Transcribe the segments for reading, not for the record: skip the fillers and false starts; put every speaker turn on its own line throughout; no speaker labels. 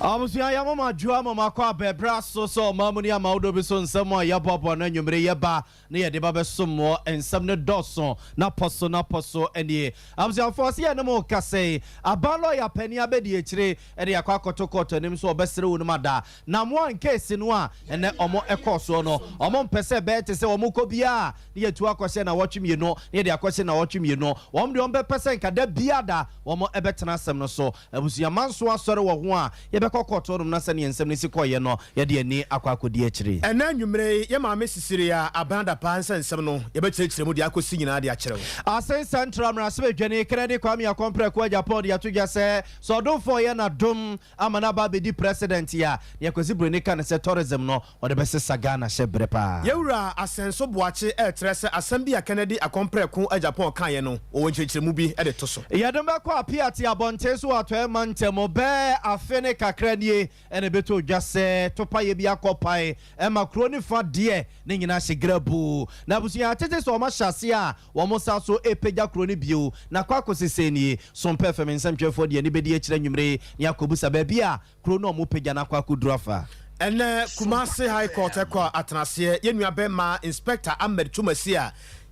Abusia ya mama jua mama kwa bebra so mamuni ya maudo biso nsemo ya bobo na nyumre ya ba na ye de ba besomo ensam ne doso na poso enie abusia force ya nemo kase abalo ya peni abedi echire ede ya kwa kotokoto nim so obesere wo mada na mo an case no a ene omo ekoso no omo mpese be te se omo kobia ne ye tu akwose na wotwemie no ne de akwose na wotwemie no omo de ombe pese nkada biada omo ebetena asem no so abusia manso asore wo ho a ye kokoto na sane ensem nisi koye no ye de ani akwakodi akire
ena nwumre ye ma mesisire ya abanda pansa ensem no ye bekyekire mu de akosi nyina de akire
asen central mrasebe dwane kredi kwami akompre kwa Japan ya tuja se so do for ye na dum amana ba be di president ya ye kwesi broni kan se tourism no o de besesa Ghana shebre pa
ye wura asenso boache etrese asem ya Kennedy akompre kwa Japan kan ye no o wonkyekire mu bi e de to so
ye dem ba kwa piati abonte so ato mantemo be afene kakradie ene beto dwase topa ye bia kopai e makroni fa de ne nyina hyegrabu na busia tete so ma hyase a wo mo sa so epegya kroni bio na kwa koseseni Sompa FM nsamtwefo de ne bedi akira nwumre ne akobusa ba bia krono mo pegya na kwa kudurafa
ene Kumasi High Court kwa atenase yenua be ma inspector Ahmed Tumasi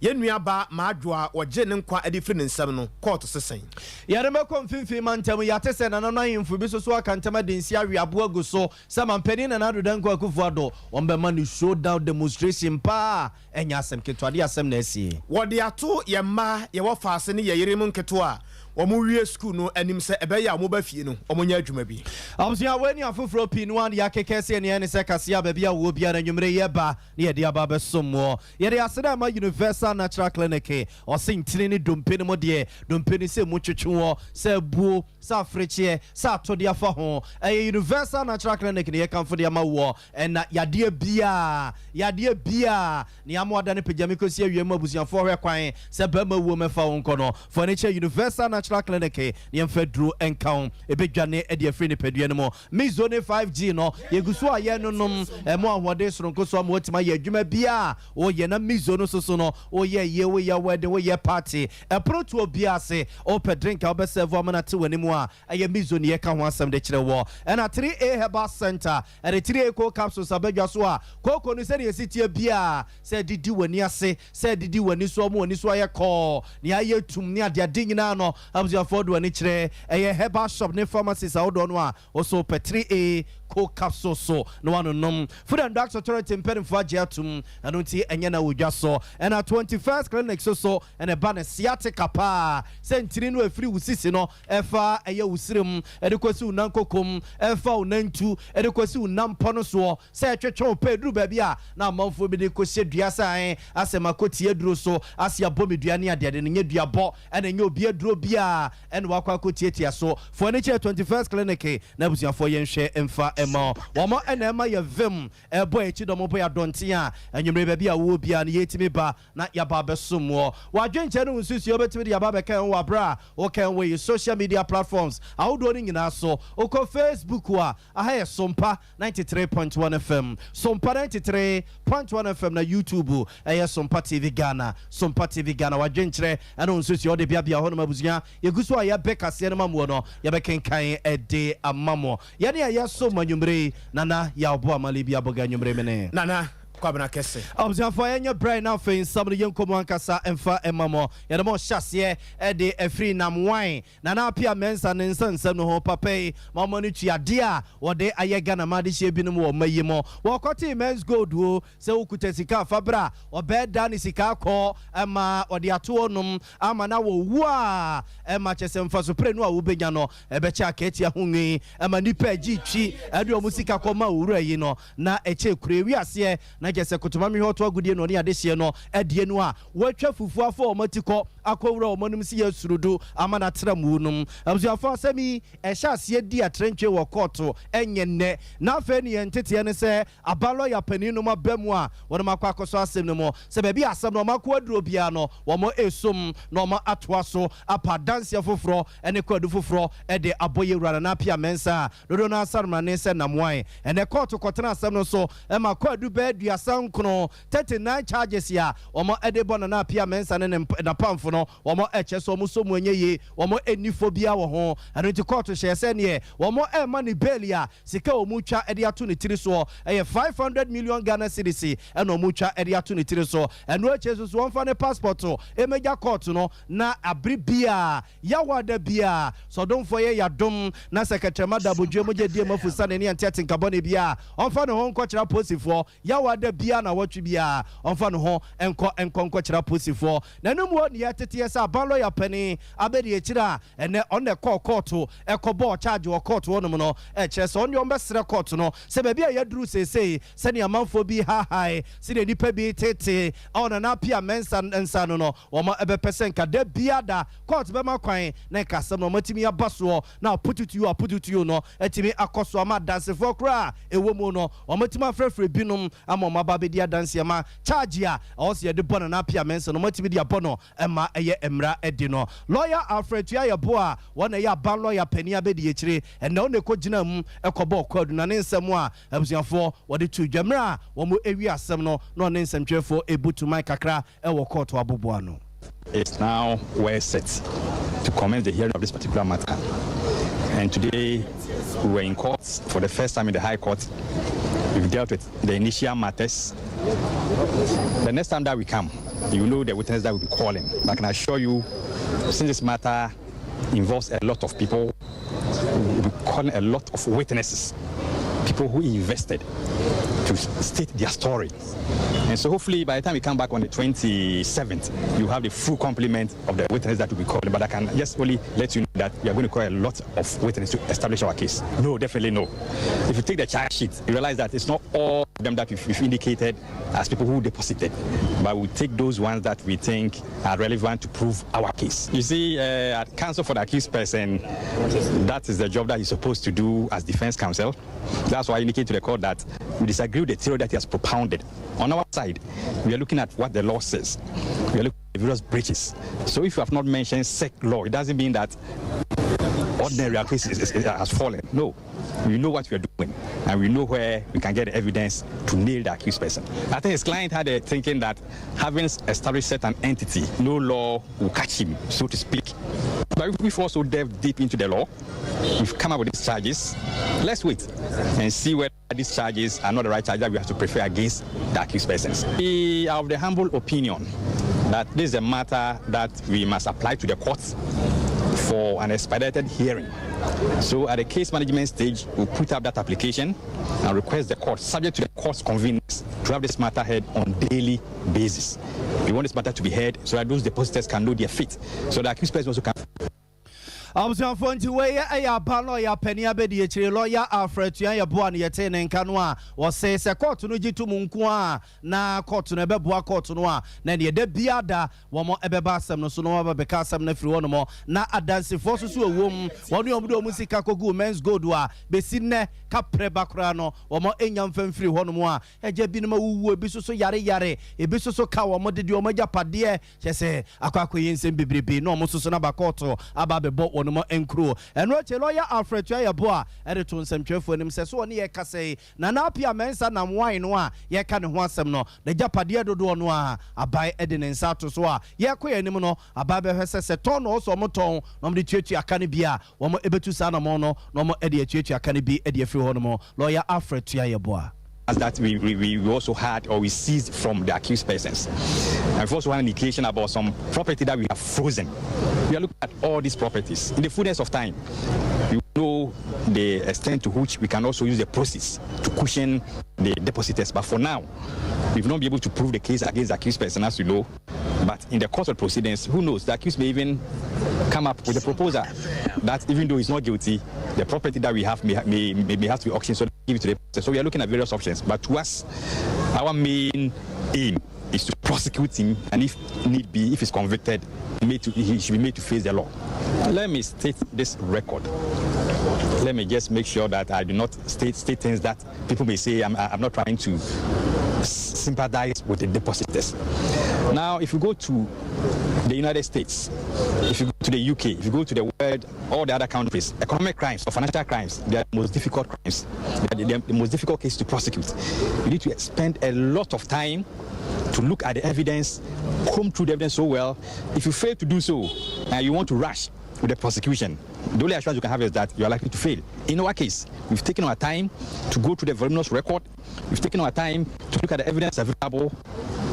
yenua ba maadwoa oje ne nkwa adifiri nsam no court sesen
yareme konfinfi mantam yatese na nana yimfu bi so akantama densi awe aboago so sama mpani na nadodan kwa kufuado ombe ma ni showdown demonstration pa enya asem ketwade asem na asi
wode ato ye ma ye wo faase ne ye yere mu nketo a omo wie school no anim se ebeya omo ba fie no omo nya adwuma bi
abusia weni afoforo pin wan ya kekese ne ne se kasia ba bia wo bia na nwumre ye ba ne ye dia ba besomo ye de aseda ma Universal Natural Clinic o sintini ni dompe ne mo de dompe ni se mu twetwo se buo sa frechie sa to de afa ho Universal Natural Clinic ne ye kanfo de ma wo na yade bia ne amoda ne pejame kosi awiem abusia fo hwe kwan se ba ma wo mefa won kono furniture Universal Natural Clinic ne mfedru enkan ebedwane e de afri ne pedue no mo Mizone 5G no yeguso aye nonom mo ahode soronko so mo otima ye adwuma bia o ye na Mizone so no o ye we ya wedding we ye party e proto obi ase o pe drink a be serve amana te wanimu a aye Mizone ye ka ho asem de kire wo e na 3A Herbal Center e de 3A co capsules abedwa so a koko no se de sitie bia se didi wani ase se didi wani so mo wani so aye ko ne aye tum ne ade ade nyina no abuzia fordo wani kire e herbal shop ne pharmacies a wodo no a also pe 3A co capsules so no one nom Food and Drugs Authority mpedin for agiatum anu ti enye na wodwa so and at 21st clinic so and a ban sciatica pa sentiri no afiri wusisi no efa eye wusirim edekwasi unankokom efa unantu edekwasi unampo no so se twetwe pedru ba bia na amanfo bi de kosie dua san asema kotie duro so asia bomedua ne ade ne nyedua bo ene nye obi aduro bia ene wakwa kotie tia so for ne 21st clinic na busia for yenhwe emfa ema womo ene ema ye vim ebo echi domo bo ya donte a enwumre ba bia wo bia ne yetimi ba na ya ba besomo wadwenche no nsusu obetimi de ya ba be kan wa bra o kan we social media platforms awdo ni nyina so oko Facebook wa aha Sompa 93.1 FM Sompa 93.1 FM na YouTube Sompa TV Ghana wadwenche no nsusu ode bia ho no mabuzia yeguso ya beka se no mamu no ya be kenkan ede amamo ya ne ya so manwumre nana ya obo amali bia boga nwumre mene
nana kwabena kese
obza for enya brain now fe somebody yenkomo ankasa emfa emamo ya mo hyase e de afri nam wan na na apia mensa ne nsansam no ho papai mama no tuade a wode aye Ghana ma de hye binom wo mayimo wo kwati men's gold wo se ukuta sika fabra obeda ni sika ko ema ode ato onum ama na wo wu a ema chesemfa so pre no a wo benya no ebe cha keti ahunwi ema nipa gi twi ade o musika ko ma wura yi no na eche kurewi ase na gese kutuma mi hoto agudie no ne adehye no adie no a watwa fufu afọ omatiko akowura omanum si yasurudu amana tramu num abusuafo asemi ehya ase di atrenche wo koto enye na afa ni entete ne se abalo ya paninu ma bamu a wona makwa akoso asem no mo se ba bi asem no makwa aduro bia no wo mo esum no ma atoa so apa dance afoforo ene kwadu foforo e de aboye wura na apia mensa dodo na asarma ne se namwan ene koto kotena asem no so e makwa adu ba aduasa nkono 39 charges ya omo edebo na apia mensa ne na pamfo no omo eche so omo so mu enye ye omo enifobia wo ho eno ti court hye se ne omo e mani belia sika omu twa ede ato ne tiri so 500 million Ghana cedis eno omu twa ede ato ne tiri so eno eche so won fa ne passport emeja court no na abribia yawada bia so don for ye yadom na secretary madabodwe moje die mafusa ne ante nkabone bia onfa ne ho nkokira posifo yawada bia na watwe bia onfa ne ho nkokira posifo na nemu ne yatete sa banlo ya pani abedi ekira ene on court ekobo charge wo court wonum no kire so onye ombesere court no se ba bia yaduru sesei se ne amanfo bi ha se ne nipa bi tete on na pia mensa nsa no omo ebepese nka da bia da court be makwan na kasem no matimi abaso na put it to you no etimi akoso ama dance for kra ewomu no omatimi afrefre binum ama maba be dia dance ma charge ya osi de bono na pia mensa no matimi dia bono ema eye emra edi no lawyer Alfred Tuyayebo a wona ya ban lawyer pani abedi ekire ena one ko gina mu ekobo kwadu na ne nsem a abusuafo wode tu dwamra wo mo ewi asem no no ne nsemtwefo ebutu mai kakra ewo court aboboa no.
It's now well set to commence the hearing of this particular matter. And today we were in court for the first time in the High Court. We've dealt with the initial matters. The next time that we come, you know the witnesses that we'll be calling. But I can assure you, since this matter involves a lot of people, we'll be calling a lot of witnesses, people who invested to state their story. And so hopefully by the time we come back on the 27th, you have the full complement of the witnesses that will be called. But I can just only let you know that we are going to call a lot of witnesses to establish our case. No, definitely no. If you take the charge sheet, you realize that it's not all of them that we've indicated as people who deposited, but we take those ones that we think are relevant to prove our case. You see, at counsel for the accused person, that is the job that he's supposed to do as defense counsel. That's why I indicate to the court that we disagree with the theory that he has propounded. On our side, we are looking at what the law says. We are looking at various breaches. So if you have not mentioned sec law, it doesn't mean that ordinary case has fallen. No. We know what we are doing, and we know where we can get evidence to nail the accused person. I think his client had a thinking that having established certain entity, no law will catch him, so to speak. But we've also delved deep into the law. We've come up with these charges. Let's wait and see whether these charges are not the right charges that we have to prefer against the accused persons. We are of the humble opinion that this is a matter that we must apply to the courts for an expedited hearing. So at the case management stage, we'll put up that application and request the court, subject to the court's convenience, to have this matter heard on daily basis. We want this matter to be heard so that those depositors can know their fate, so the accused person also can.
Abushan fonti we ya ban lawyer pani abedi ekire lawyer Alfred Tuyayebo na yete ne nka no a wo se court no gitu mu nko a na court no ebeboa court no a na ne de biada wo mo ebeba asem no so no wo beka asem na firi wono mo na adansefo so so ewom wono yom de omusika kogu men's gold a besi ne ka preba kra no wo mo enyam famfiri wono mo a eje bi no ma wuwu ebi so yare ebi so ka wo mo de wo maja pade se akwakoye nsem bebrebe no mo so na ba court aba bebo no enkro eno che lawyer Alfred Tuyayebo a ereto nsamtwefo anim se so ne ye kase na na apia mensa na wine no a ye ka ne ho asem no na japade dodo no a abai ede ne nsa to so a ye koye anim no abai be hwese se ton no so mo ton no de tuatu aka ne bia wo mo ebetu sa na mo no no mo ede tuatu aka ne bi ede afiri ho no mo lawyer Alfred Tuyayebo a
as that we also had or we seized from the accused persons. And we've also had an indication about some property that we have frozen. We are looking at all these properties. In the fullness of time, we know the extent to which we can also use the proceeds to cushion the depositors. But for now, we've not been able to prove the case against the accused person, as you know. But in the court of proceedings, who knows, the accused may even come up with a proposal that even though he's not guilty, the property that we have may have to be auctioned, so give it to the person. So we are looking at various options. But to us, our main aim is to prosecute him, and if need be, if he's convicted, he should be made to face the law. Let me state this record. Let me just make sure that I do not state things that people may say I'm not trying to sympathize with the depositors. Now, if you go to the United States, if you go to the UK, if you go to the world, all the other countries, economic crimes or financial crimes, they are the most difficult crimes. They are the most difficult case to prosecute. You need to spend a lot of time to look at the evidence, comb through the evidence so well. If you fail to do so, and you want to rush with the prosecution, the only assurance you can have is that you are likely to fail. In our case, we've taken our time to go through the voluminous record. We've taken our time to look at the evidence available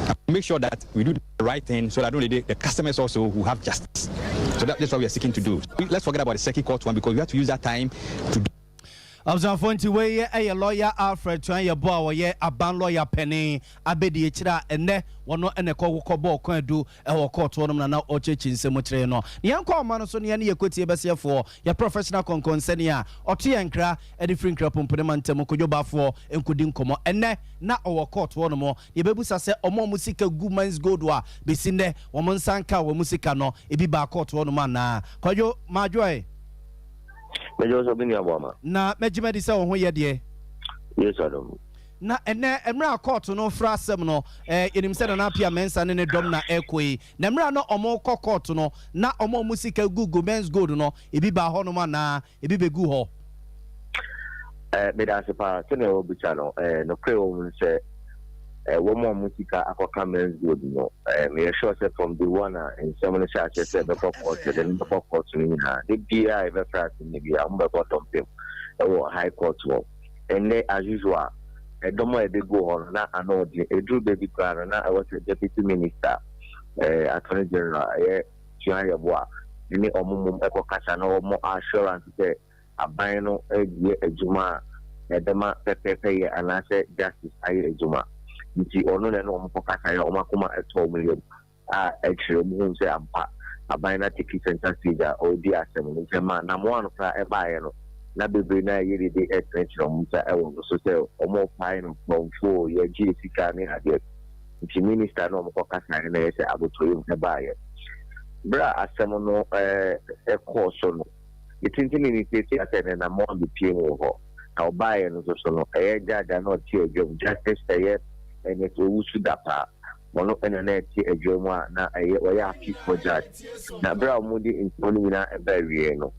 and make sure that we do the right thing so that the customers also will have justice. So that's what we are seeking to do. Let's forget about the circuit court one because we have to use that time to do.
Abzanfonti weye a lawyer Alfred Twan ye boa ye aban lawyer penny abedi echira ene wono ene kokobọ kwan adu e wo court wono na ochechi nsemu kire no ye nko ma no so ne ye kweti ebesiefo ye professional conconseni a oto ye nkra e different nkra pompene mantem kodwobafo enkudi nkomo ene na owo court wono mo ye bebusa se omo musika gu mans gold wa besinde wo monsanka wo musika no ebi ba court wono ma na kwadwo madwoe na mejimedi se wo ho ye de
yes adam
na ene emra court no fra asem no yenim se na apia mensa ne dom na ekoi na emra no omo court no na omo musika gugu men's gold no ebi ba ho no ma na ebi begu ho
me da se pa se ne obucha no no pre o se wo mo musika akoka men's gold no me sure say from the one in some church say the court the court ni na the BI ever fast ni bi am be bottom pem high court wo and as usual domo e dey go on na anodi edu baby plan na I was a deputy minister attorney general Tian Yeboah ni omumum ekokasa na omo assurance say aban no edie ejuma edema pepepe ye anase justice ayi ejuma nti ono na no omokasa ya omakoma eto million ekire mu say ampa aban na take center stage o di asem nti ma na mo anu fra e ba ye no na bebre na yiri de etrenchro mu sa e wo so say omo fine from for ye gisika ni ade nti minister no omokasa na ye say abotoyim e ba ye bra asem no e course no itintini ni tete atene na mo bi pie wo ho na oba ye no so no e jaja no tie adwom justice ye ene to wusu dapa mono ene na tie adwom a na ye oya api for judge na bra omudi intoni na e ba wie no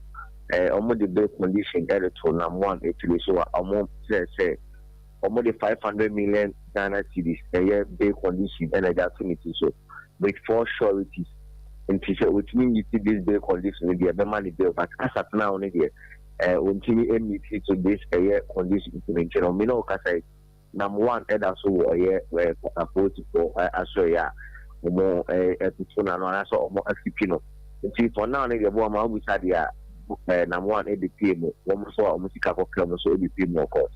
omudi bail condition get to na one actually so omo say omudi 500 million Ghana cedis ye bail condition and that to so with 4 sureties and teacher which mean you see this bail condition with the money bail but as at now only there until MET to this condition to maintain me no kasa number one either so where supposed for asoya mo etuna no aso mo akipino until for now ne bo ma bu sadia number one EDP mo wo so o musika ko kram so EDP mo ko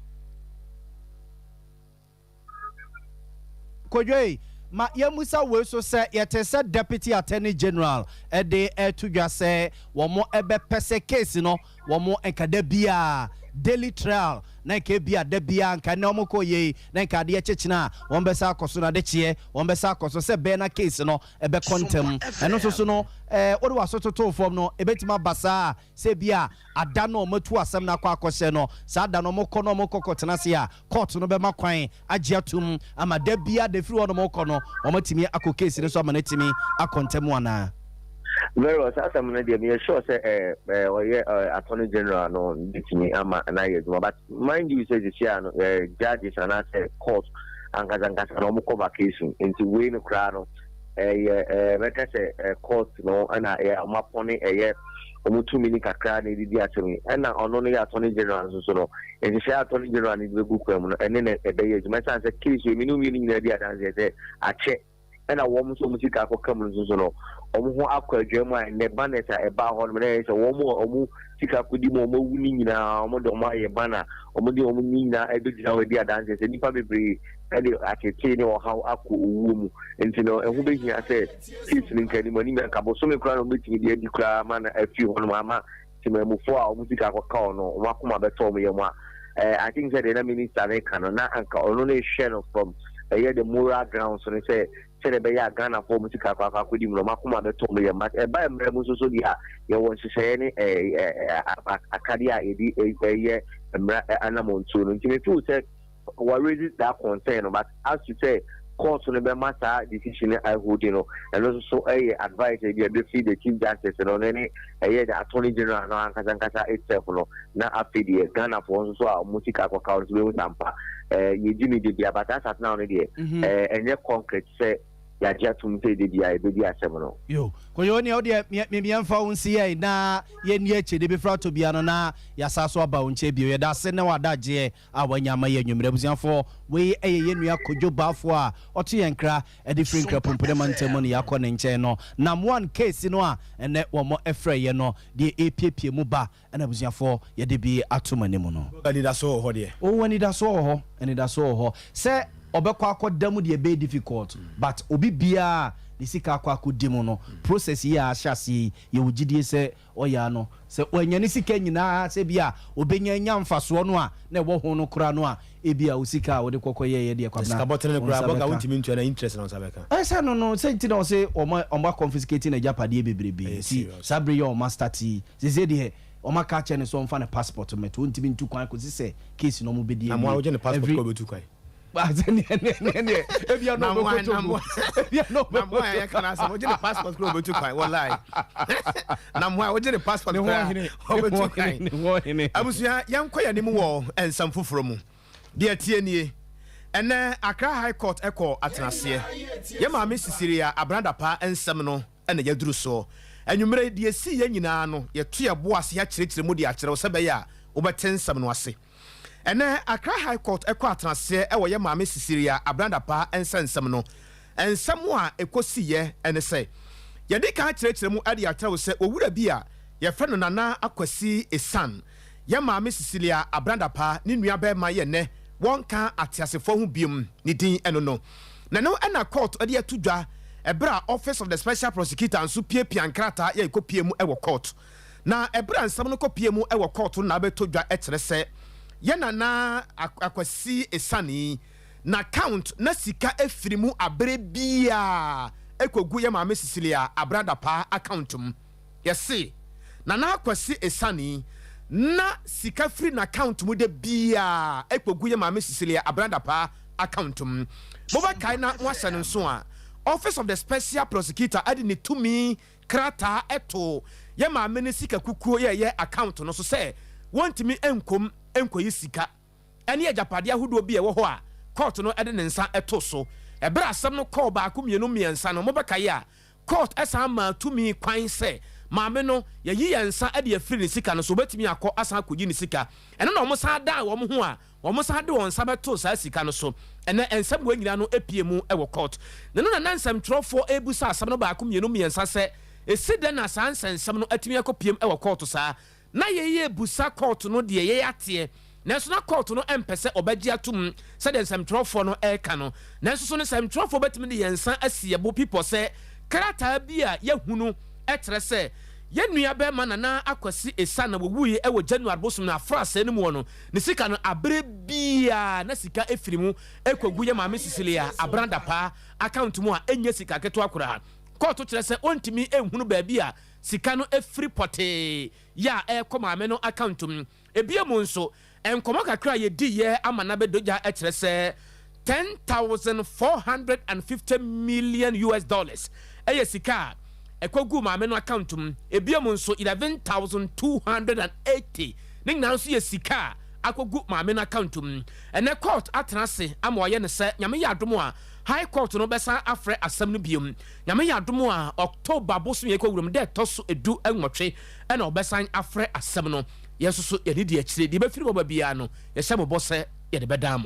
kodwe ma yemusa we so say yete say deputy attorney general de etudwa say wo mo ebe pese case no wo mo enkada bia daily trial na ke bia da bia nka na mo ko ye na nka de chechina won be sa akoso na de chie won be sa akoso se be na case no ebe contem eno so no odi waso toto form no ebetima basa se bia ada no matu asem na kwa akose no sa ada no mo ko no mo kokotena se a court no be makwan agiatum ama da bia de firi no mo ko no o matimi akọ case ne so ama natimi akontem wana.
Very well, as I'm not sure say attorney general no ditimi ama na yeduma but mind you say this year no judges and I say court and kazanga no mo cover case into we no kra no make say court no ana amaponi omo 2 minutes kakra na didi atemi na ono no attorney general so no e say attorney general ni be gu kwam no ene na e be yeduma say case we no we ni na dia dan say ache na wo mo so mo sika akokam so no omo ho akwadwam a ne baneta e ba ho no na say wo mo omo sika kodi mo mo wuni nyina omo do mo aye bana omo de omo nyina e be gina we dia dan say nipa bebre e de akete ni o ha akọ owu mu enti no e ho be hia say peace ni nkani mo ni me ka bo so me kura no betimi de adi kura ma na afi ho no ama timamufo a omo sika akokam no omo akoma be to mo ye mo I think that the minister they can na anka only share from the moral grounds so they say the beya Ghana for musica kwa kudi no makuma be to me but e ba emre mu so dia ye won hye ne akadia edi ye emra anamontu no ntimi tu say we raise that concern but as you say court no be matter decision I hold and also advice be the chief justice any the attorney general no ankasa itself na afedi Ghana for so a music account we Sompa ye jimi de bia but as at now enye concrete say ya jatum say de bia be bia asem no
yo ko yo ne ode me amfa wonsi ai na ye ni eche de be fra to bia no na ya saso aba wonche bio ye da se na wadaje a wanyama ye nwumre busianfo we ye nua kojo bafo a oto ye nkra e different nkra pompode mantemo ne yakọ ne nche no nam one case no a ene wo mo efra ye no de epiepie mu ba na busianfo ye de bi atomani mu no
ani da so ho de
o wani da so ho ani da so ho se obekwa akodamu de be difficult but obi bia de sika akodimu no process ya ahase ye wogidie se oya no se onyane sika nyina se bia obenya nya mfaso no a na wo ho no kura no a ebia osika wo de kokoye ye de kwabna
sika botere kura boga wontimi ntu na interest na sabeka
se no se nti na se oma confiscate na japade bebrebe si sabre yo master t se de oma ka che ne so mfa na passport meto ntimi ntu kwan ko se case no mo bedie
amwa wo je ne passport ko betu kwan
ebia no mo
na mo ya kana se mo je ne passport ko betu kwan wallahi na mo wo je ne passport ko betu kwan abusia yanko ya nimu wo ensam foforo mu de atie nie ene Accra High Court eko atenase ye ma me sisiria abranda pa ensam no ene yaduru so enwumre de esi ye nyina no ye to ye boase ya kirekire mu de akire wo sebe ya wo betensam no ase ene Accra High Court eko atenase ewo ye ma me sisiria abranda pa ensam no ensam a ekosi ye ene se ye de ka kirekire mu ade akire wo se owura bi a ye fe no Nana Akwasi Esan ye ma me sisiria abranda pa ni nua ba ma ye ne wonka atiasefo hu biom ni din eno no na no na court ade atudwa ebra office of the special prosecutor nso piepia nkrata ye kopie mu ewo court na ebra nsam no kopie mu ewo court na betodwa ekere se ye Nana Akwasi Esani na count na sika efirimu abre bia ekogu ye maame Cecilia abrada pa accountum yesi Nana Akwasi Esani na sika free na account mu de bia ekpogu ye maame Cecilia abranda pa accountum boba kai na wahye no so a office of the special prosecutor adi ne tumi krata eto ye maame ne sika kukuo ye account no so se wontimi enkom enkoyi sika ene agapade ahodo bi e wo ho a court no ede ne nsa eto so ebra asem no call ba ko mienu miensa no boba kai a court esa ma tumi kwan se maame no yayi yansa ade afiri ne sika no so betimi akọ asa akogi ne sika eno na omosa da wo mo ho a omosa de won sabeto sa sika no so ene ensam wo nyina no epie mu e wo court ne no na nsam trofo ebusa asam no ba ko mienu miensa se eside na sa nsam no atimi akopiem e wo court sa na yeye ebusa court no de yeye ate nanso na court no empese obagia tum se de nsam trofo no e ka no nanso so ne nsam trofo betimi de yansa asiebo people se krata bia yahunu etre se ye nua be ma Nana Akwasi Esan na wuye e wo January bosom na frase ne mu no ne sika no abre bia na sika efirimu ekogu ye maame Cecilia abranda pa account mu a enye sika keto akora court kire se ontimi ehunu ba bia sika no efiri pote ya maame no account mu ebia mu nso enkomo kakra ye di ye amana be doja etre se $10,450 million eye sika ekogu maame no accountum ebiam nso 11,280 ningna nso ye sika akogu maame no accountum ene court atrase amoye ne se nyame ya adom a high court no besa afre asam no biom nyame ya adom a October boso ye kowurum de toso edu enwotwe ena obesan afre asam no yesoso ye di akire di be firi boba bia no ye hye bobose ye de bedam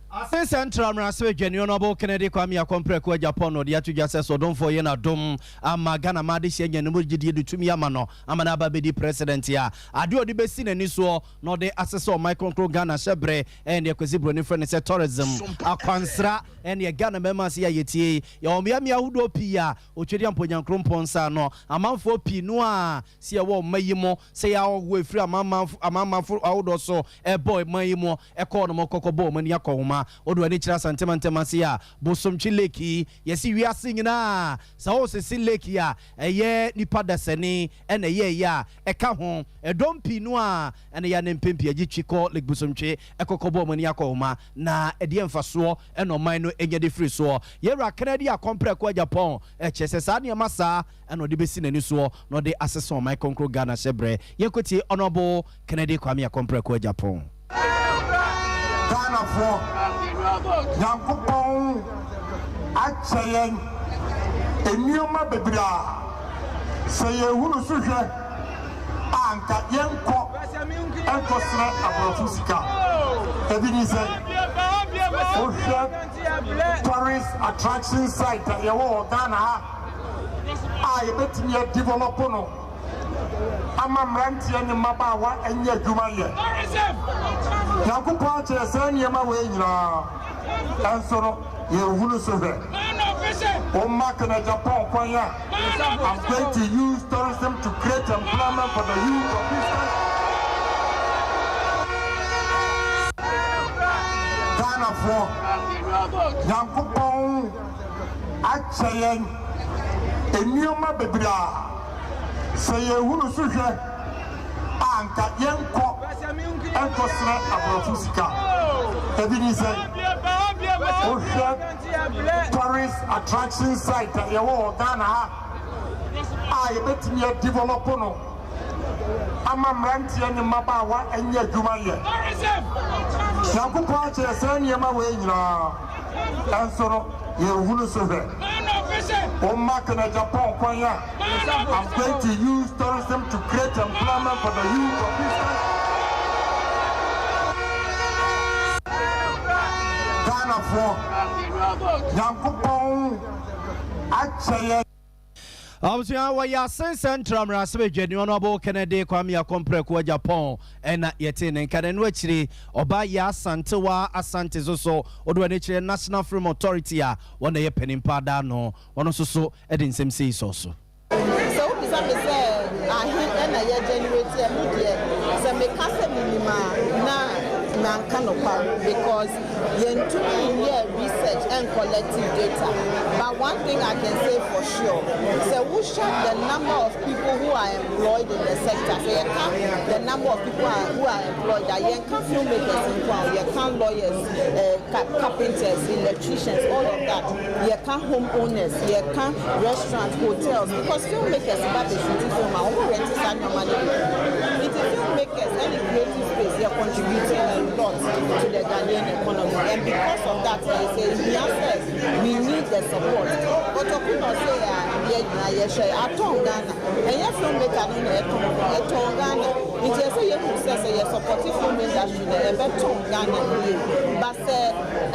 Ase Central Mraswe Jenny Honorable Kennedy Kwame Akompre ko Japan no dia tuja se so don for ye na dom ama Ghana ma de hye nyane mo gidie de tumi ama no ama na ba bedi president ya ade odi be si nani so no de assessor micro Ghana shebre and ye kwesi bro ni friend se tourism akwansra and ye Ghana mema se ya yetie ye omiamia hudo pia otwedi amponyankro mponsa no amanfo pi no a se ye wo mayimo se ya wo efiri amamafo awodo so boy mayimo e ko no mokoko bo mani akoma homa odo ani kira santemantemase a bosomchi leki yesi wiase nyina sa wo sesi leki a eye nipa dasani ene ye ya eka ho edompi no a ene ya ne mpempi agitwiko lek bosomchi ekokobo mani akoma na ede emfaso eno man no enye de free so yewra kanadi a compare ko Japan chese sa ne masa eno de besi nani so no de assessor my concro Ghana shebre yekotie honorable Kennedy Kwame a compare ko Japan
Ghana for Yankopon achayen enioma bebra say hunu suhwe anka yenko enkosre abrofusika ebinize tourist attraction site yawo Ghana ha yebetimi develop no ama mrantie ne mabawa enye adwuma ye Yankopon chese niema we nyina enso no ye hunu suhwe I'm going to use tourism to create employment for the youth of this country. Ghana for Yankopon achayen enioma bebra say hunu suhwe anka yenko enkosre abrofusika ebinize tourist attraction site yawo Ghana ha yebetimi develop no ama mrantie ne mabawa enye adwuma ye Yankopon chese niema we nyina enso no ye hunu suhwe I'm going to use tourism to create employment for the youth of this country. Ghana for Yankopon achayen
Abusia wa ya central mrasebe dwani honorable Kennedy Kwame Akompre ko Japan ena yete ne nkade no akire oba ya asantewa asante so odo ne kire National Film Authority a wona ye penimpa da no wono so e de nsem sei so bisa me say ahi ena ye generate e mu de se me kase minima na kanopa because yen to research and collective data. But one thing I can say for sure is that we check the number of people who are employed in the sector. So you count the number of people who are employed. You count filmmakers in town, you count lawyers, carpenters, electricians, all of that. You count homeowners, you count restaurants, hotels. Because filmmakers about the shooting film, I want to rent this annual money. It is filmmakers and the creative space, they are contributing a lot to the Ghanaian economy. And because of that, I say, we need the support. But I could not say, I told Ghana, and your filmmaker, I told Ghana, it is a young says a supportive film industry, a better Ghana. But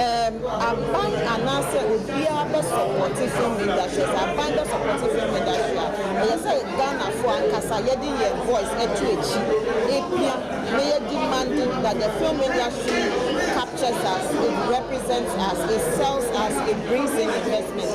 I find an answer would be a supportive film industry. I find the supportive film industry. I say Ghana for Ankasa, your voice, a twitch. They are demanding that the film industry captures us, it represents us, it sells us, it brings in investment.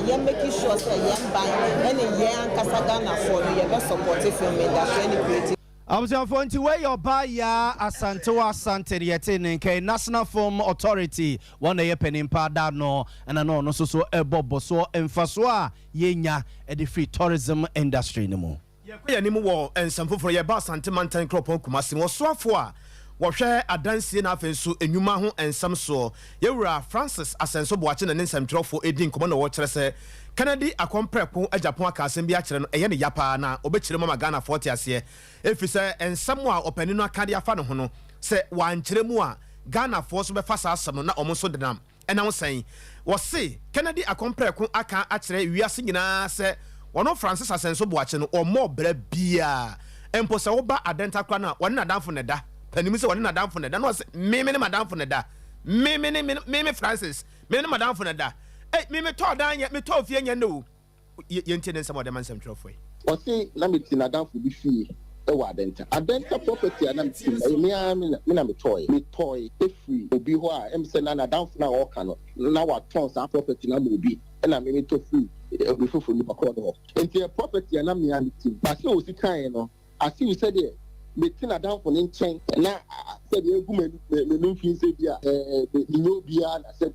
You're making sure that you're buying any young Kasagana for you have supportive film industry and creative. I was going to where your buyer Asantewa Asante yete National Film Authority one day penimpa da no and I know no so ebobo so emfaso yenya e the free tourism industry no mo.
Yeah, ni mo and some for your bus and Timantan crop on Kumasi was swafwa. Washe adansi na afensu enwuma ho ensam so yewura Francis asenso boache na nsam trofo edin komo na wo kire se Kennedy Akompre ko Japan aka asem bi akire no eye ne yapa na obekire mama Ghana 40 ase efi se ensam a opani no aka de afa ne ho no se wankire mu a Ghana force be fa sa asem no na omo so denam ena wo san wo se Kennedy Akompre ko aka akire wiase nyina se wono Francis asenso boache no omo bra bia empo se wo ba adenta kwa na wona adamfo ne da Panimi se wani na down for the no me madam for the da me Francis me madam for the da me to dan me to fie nya no yentene some of them ansem trofo
o say na me tin down for bi fie e wa adenta property na me tin me na me toy e free obi ho a em se na down for na o ka no na wa ton sa property na me obi e na me to free obi fofo ni bakọ no enti property na me am tin ba se o si kan no as you said there meeting a down for nkyɛn na said you go me no fin say bia no bia na said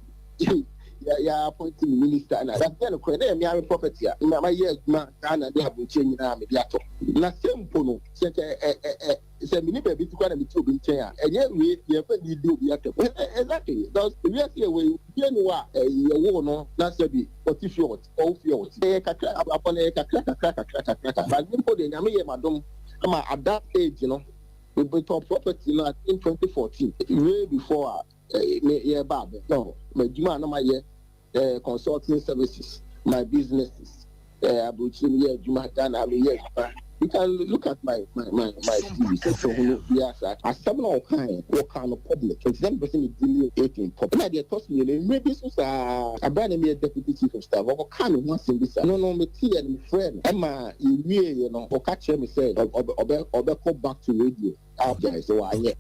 ya appointing minister and that then ko na me am property a my year ma Ghana dey abunche nyina me dia to na sempo no se mini baby to kwa na me ti obi nkyɛn a enye we ye fa ni do bia to exactly those we say we bia no a ye wo no na say bi oti fiot o fiot kakra upon kakra but nimpo de nyame ye madom ama at that age, you know, we bought property in 2014, way before bad. No, my Juma, no, my consulting services, my businesses, Juma, Ghana, you can look at my TV. So, yes, I seven all kind, what kind of public, and 10% is dealing 18 public. They toss me, maybe this was a brand new deputy chief of staff, or kind of once in this. No, me tea and my friend, Emma, you know, or catch me say, or go back to radio. Okay, so I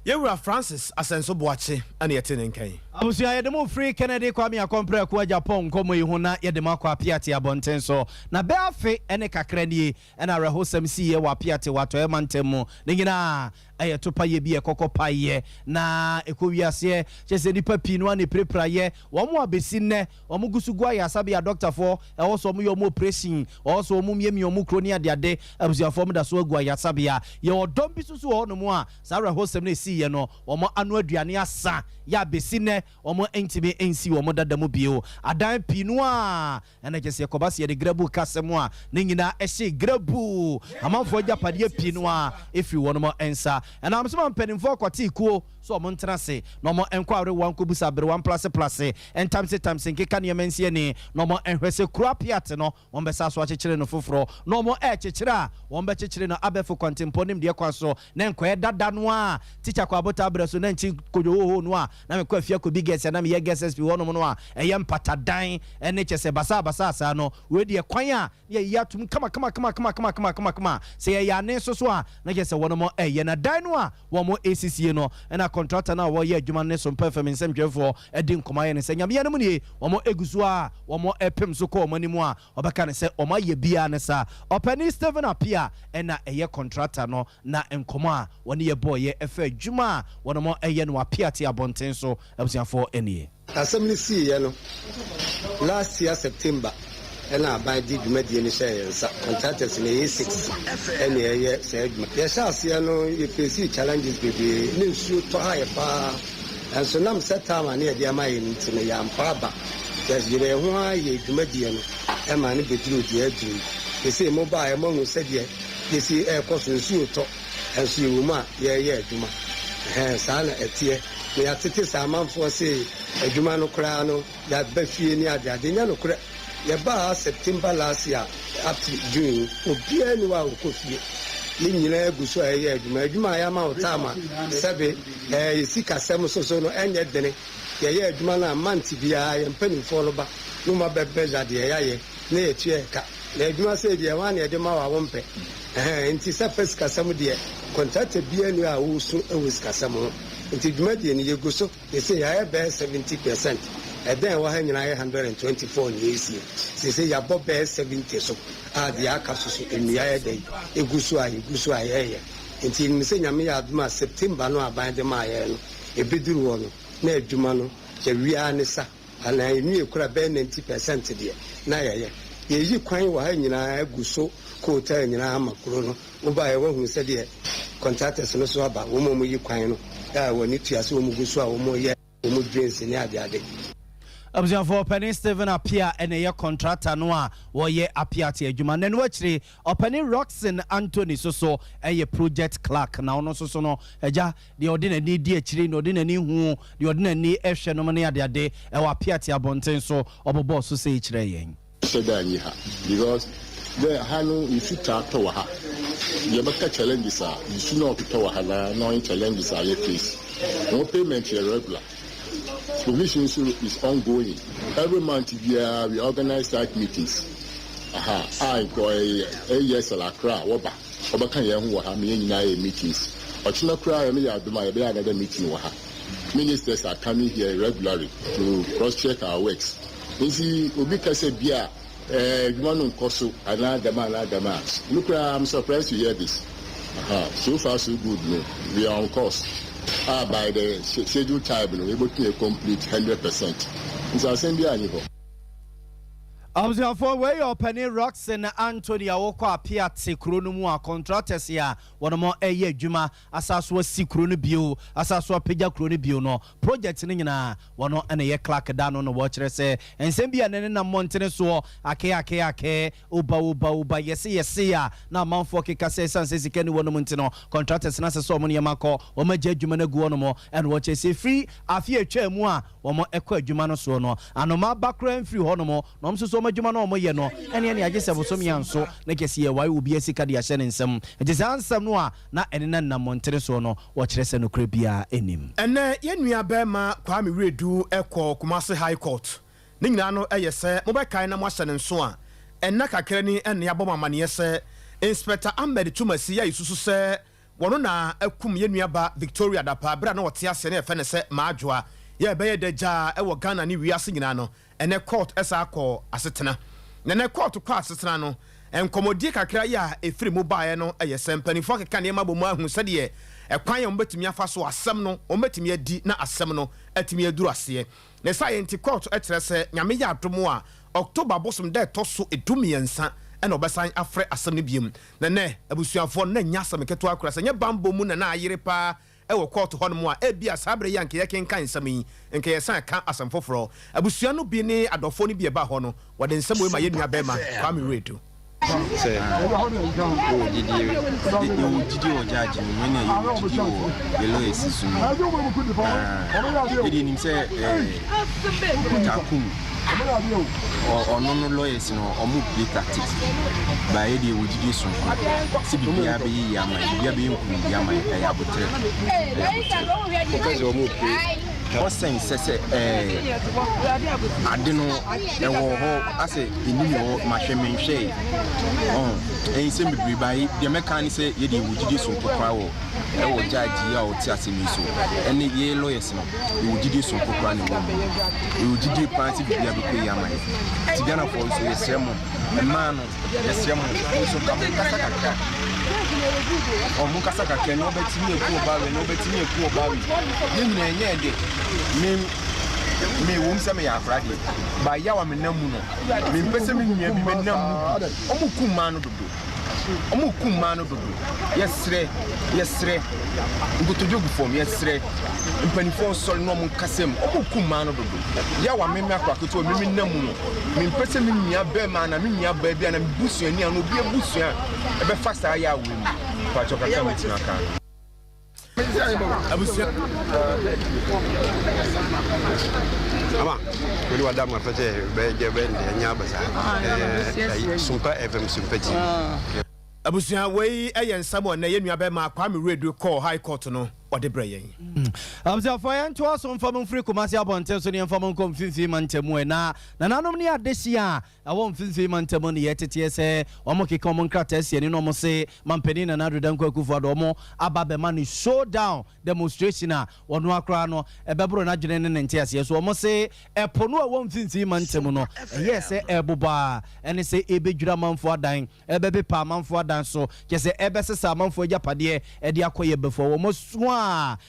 Yewura Francis Asenso Boache and yet in Kay.
Abusia ye demo free Kennedy Kwame Akompre kwa Japan komo yi hona ye demo kwa piati abonten so na be afe ene kakra nie ena rehosem si ye wa piati wato e mantemu ne nyina aye topa ye bi e kokopa ye na ekowiase chese nipa pinu ani prepra ye wo mo abesi ne wo mo gusugua ya sabe ya doctor for e wo so mo yo mo operation wo so mo miemi mo kroni ade abusia for mo da so agua ya sabe ya ye odom bi susu ho no mo a sa rehosem ne si ye no wo mo anu aduane asa ya besi ne wo mo ntime ensi wo mo dada mo bio adan pinu a ena chese kobase ye de grabu kasemo a ne nyina ehye grabu amanfo japade pinu a efi wo no mo ensa and I'm some penning for Quatico, so Montrase, no more enquiry one kubusa, but 1 plus, and times in Kikania Mensiani, no more and Hesse Crapiatano, one Bessas watch children of Fufro, no more Chichira, one better children of Abe for contemponim dear Quaso, Nenque that Danois, teacher Quabota Bresso, Nenchi Kudu Noir, Namquefia could be guests and I'm here guesses be one noir, a young patadine, and nature say Basa, no, with the choir, yeah, to come on, say ya neso swa, na just one more a yena dine. One more ACC no and a contractor now where Juman Nesson performance and for a dim command and saying Yamani, one more egusua, one more epim so call money more, or can say, oh my ye bianessa, or penny Stephen appear and a year contractor no na and coma, 1 year boy ye a Juma, one more a yen wa piati abontenso, I was for any.
Assembly see, last year September. And I buy the median shares, contractors in A6 and a year said, yes, if you see challenges, baby, new shoot to higher power. And so now set time and near the mind in a young papa. There's the why you median and man be through the edge. They say mobile among us said, yeah, they see air cost and shoot and see woman, yeah, Juma. Sana at here. They are tickets a month for say a Jumano Crano, that Befi near the Adinano Cra. Yaba September last year up to June, Obia Nua Kofi, Linina Guso, Juma Yama Tama, Sabe, Sika Samusono, and yet then, Yaya Jumana Mantibia and Penny Follower, Numa Bebeza, the Yaye, near Chieka. The Juma said, Yawan Yadema Wompe, and Tisafes Casamudia, contacted Bianua who soon always Casamo. Until Jumadian Yuguso, they say I have 70%. And then 124 years. They say ya bob 70 so the akasu in the air day. Egusua until Missy September no abide the Mayan, a bidu one, ne Jumano, Jerianessa, and I knew could have been 90% dear. Naya, ye quite wine in I guso, quota in Ama Crono, or by one who said, yeah, contractors no so about woman you quine. I will need to assume Gusua or more yet, more drinks in the other day.
Observe for Penny Stephen appear and a year contractor noir, or ye appear to a Juman and watchly, or Penny Roxon Anthony so a project clerk now no so no, a ja, the ordinary dear children, ordinary who, the ordinary F. Nominee their day, or appear to a bontenso or boss to say each raying.
Because the Hano, if you talk to her, you make challenges are, you should not to her, no challenges are your face. No payment here regular. Provision is ongoing. Every month we organize site meetings. I go a yes a crowd. Oba can you who have meetings. Ochina cry me another meeting. Ministers are coming here regularly to cross-check our works. You see, Ubika said, "Bia, you want to koso another man. Look, I'm surprised to hear this. So far, so good. No? We are on course. By the scheduled time, we're able to complete 100%. It's a same year.
For where your penny rocks and Anthony Awoko appear to Kronumua contractors here, one more a year Juma, as I was see Kronibio, as I saw Pija Kronibio, no project in one and a year clock down on the watcher say, and Sembia and Monteneso, Ake, Uba, yes, now Mount Forky Cassay says he can do one Montino, contractors and as so many Mako, or Major Jumana Guonomo, and watch a say free, a fear chair moi, or more equa Jumano sono, and no more background free honomo, no so majuma no mo ye no ene ene agye se bosom yanso na kese ye wai obi asika de ahye ne nsam enti sansam no a na ene na namontere so no wo kire se no kra bia enim
ene ye nua ba ma Kwame Redu ekọ Kumasi High Court ne nyina no eye se mo be kan na mo ahye ne nso a ena kakra ni ene ya bom amane se Inspector Ahmed Tumasi ya isusu se wono na akum ye nua ba Victoria Dapa bra na wote ase na efe ne se maadwoa ye be ye deja e wo Ghana ni wiase nyina no ene court esa akọ asetena na court kwa asetena no enkomodi kakra ya efiri mobile no eye sempanifo keka ne ma bomu ahu sede ye ekwan ye mbetimi afa so asem no ombetimi adi na asem no atimi aduru ase na science court etere se nyame ya adomo a October bosom de toso edumiensa ena obesan afre asem ne biem na ne abusuafo na nya asem keto akura se nya bambo mu na ayire pa ewo court ho no mu a ebia sabre yanke yake kan nsami nke yesan ka asem foforo abusua no bi ne adofo no bi eba ho no wode nsam we ma ye nua bema Kwame Redu
say oh did you judge me when you below is soon did him say takum or no lawyers no or move the tactics by idea would you soon see bia be yama bia be yama yabotre because you move what sense say I don't know I say in your machine shade and say me by the mechanic say you would you soon power I will judge you out to so and the lawyers no you would do some program you would do party be able to yama to Ghana for so sermon a man a sermon also come o mukasa ka ke no betimi eku obawe no betimi eku obawe ye nyina enye de me wom se me ya afrade ba ya wa me namu no me pese me nua bi me namu omukuma no dodo yesre ngutojogu form yesre mpanifo so no mo kasem omukuma no dodo ya wa me akwaketo me namu no me pese me nua ba ma na me nua ba bia na me busuani an obi abusua e be fasta ya wo mu pa choka ka wetina ka
abusia
ama wali wada ma fete be je be nya basa Sompa FM sympathy
abusia wei eye nsamo na ye nua ba ma Kwame Redu call High Court no ode brayen
abza fayan to aso mfam free Kumasi abonte so ne mfam nkom finfi mantemu na nanom ne adesia awon finfi mantemu ne yetete se omo keka omo nkrata asie ne no mo se mampeni na nadodan kwakufu ado omo ababe ma ne showdown demonstration a wono akra no ebebro na dwene ne nte asie so omo se epono awon finfi mantemu no yes eboba ene se ebedwura manfo adan ebebe pa manfo adan so kese ebesesa manfo agapade e de akoye befo omo so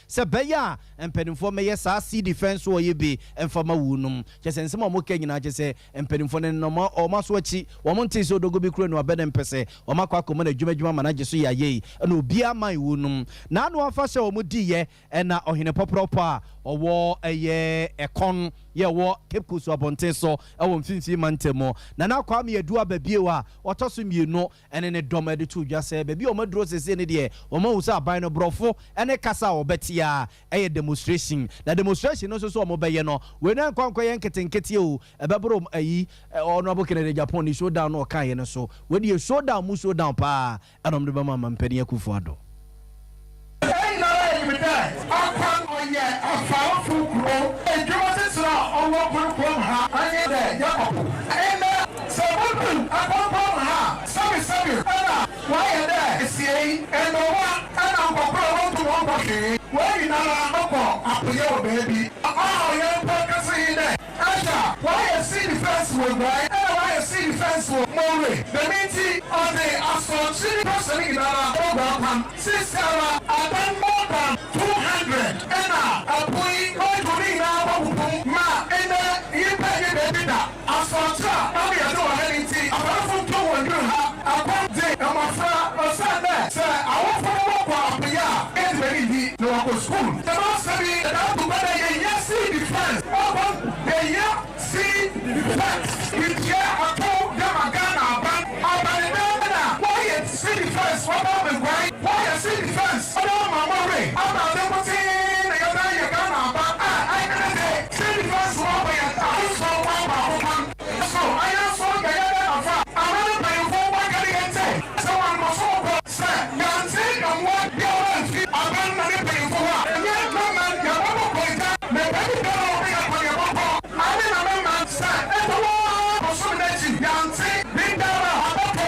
se beya empenimfo meye sa si defense wo yebi emfama wunum kese nsema mo kanyina kese empenimfo ne no o maso achi wo mo ntise odogo bi kuro no abedem pese o makwa komo na dwuma manaje so yaye na obi aman wunum na no afa se o mo diye na ohene popropo a owo eye ekon ye wo Cape Coast abonte so e wo mfinfi mantemo na Kwame Redu ababie wa otoso mienu ene ne domade tu dwa se babi o maduro sese ne de o ma wusa aban no brofo ene kasa obetia eye demonstration na demonstration no so mo beye no we na kwankwa ye nketenkete o ebebro ayi ono abokene de Japan ni showdown no kan ye no so we de showdown mu showdown pa enom de ba mama mpani akufo ado
why you see the first one, right? Why you see the first one, more. The meeting on the asɔnkyere person nyinaa ɔgbapam sisara adan more than 200 ɛna apoi ɔdoni nyinaa ɔbubum ma ɛnɛ yipa yɛ baabi da asɔnkyere a ɔmo yɛ no wɔ ha ne nti abarafo ntɔ wɔ nduru ha apam de ɔmɔfra ɔsan dɛ sɛ awofo no wɔkɔ apia ɛdi bɛ ni bi na wɔkɔ sukuu tɛmɛ ɔsɛbi ɛda to bɛ dɛ yɛyɛ si defense ɔbɔn yɛyɛ si defense yɛyɛ ato dɛma ghana aban abanibɛ na wɔyɛ si defense wɔbɔ mɛgwan wɔyɛ si defense ɔbɔ mamɔre aba adekɔte na yɛda yɛ ghana aban a ayɛ dɛ si defense wɔbɔ yɛ ta asɔ wɔba ahopan so ayɛ so yɛyɛ dɛ afa amane mpanyinfo wɔgɛde yɛn tɛ sɛ wɔn mɔso kɔ sɛ yɛnte ɛmoa bi a wɔmfi aban na ne mpanyinfo hɔ a ɛnyɛ mɛma yɛbɔbɔ kɔnta na baabi bɛrɛ a wɔbɛyɛ kɔneɛbɔbɔ ade na mɛma sɛ ɛtɔwɔ kɔsom n'akyi yɛnte ne dara abɔpɔ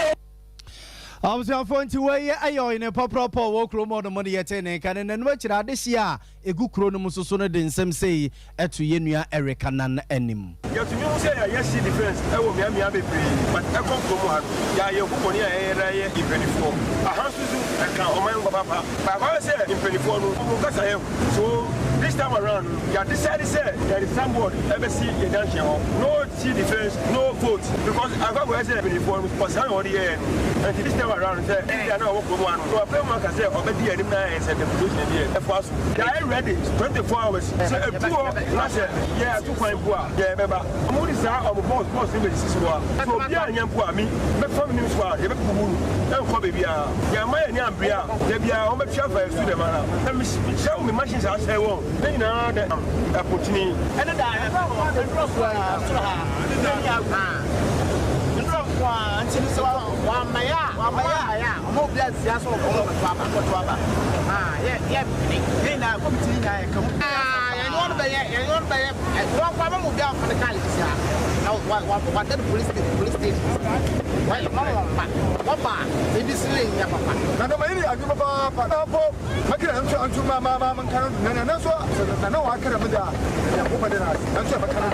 Abusafo nti we ayo ne popropo wo kro mo no mo ye te ne kan ne no akira ade hia egu kro no musoso no de nsem sei eto ye nua Erika nan anim
ya tumi mo say ya see difference e wo mia bebre but e kom from ha ya ye ko ni e ra ye impedifo aha suzu e kan o man papa ba ba say impedifo no mo ka say so this time around ya decided say there is somebody ever see ye dan hye ho no see difference no vote because aga go say impedifo no because how odi ye and this time around say ya na wo ko mo ano so afa mo ka say obedi anim na say the production dey e for us they are ready 24 hours say e tuo na say yeah to kwan bo a yeah beba mo dis a o boss be dis so so bia nyam po a mi be fam nim so a ye be kubu e ko be bia ya ma ya ni ambia ya bia o be twa fa su de ma na mi show me machines a say won they na the opportunity and da e ba o drop so ha until so one maya ya mo blood sia so ko to aba yeah na committee na e kam you want be one kwa mo bia for the car sia now what the police station why what ba e bi sile ya papa na do mai agi papa na po makira antu mama man kan na so na wa kira mu da ya ko fa da na so makara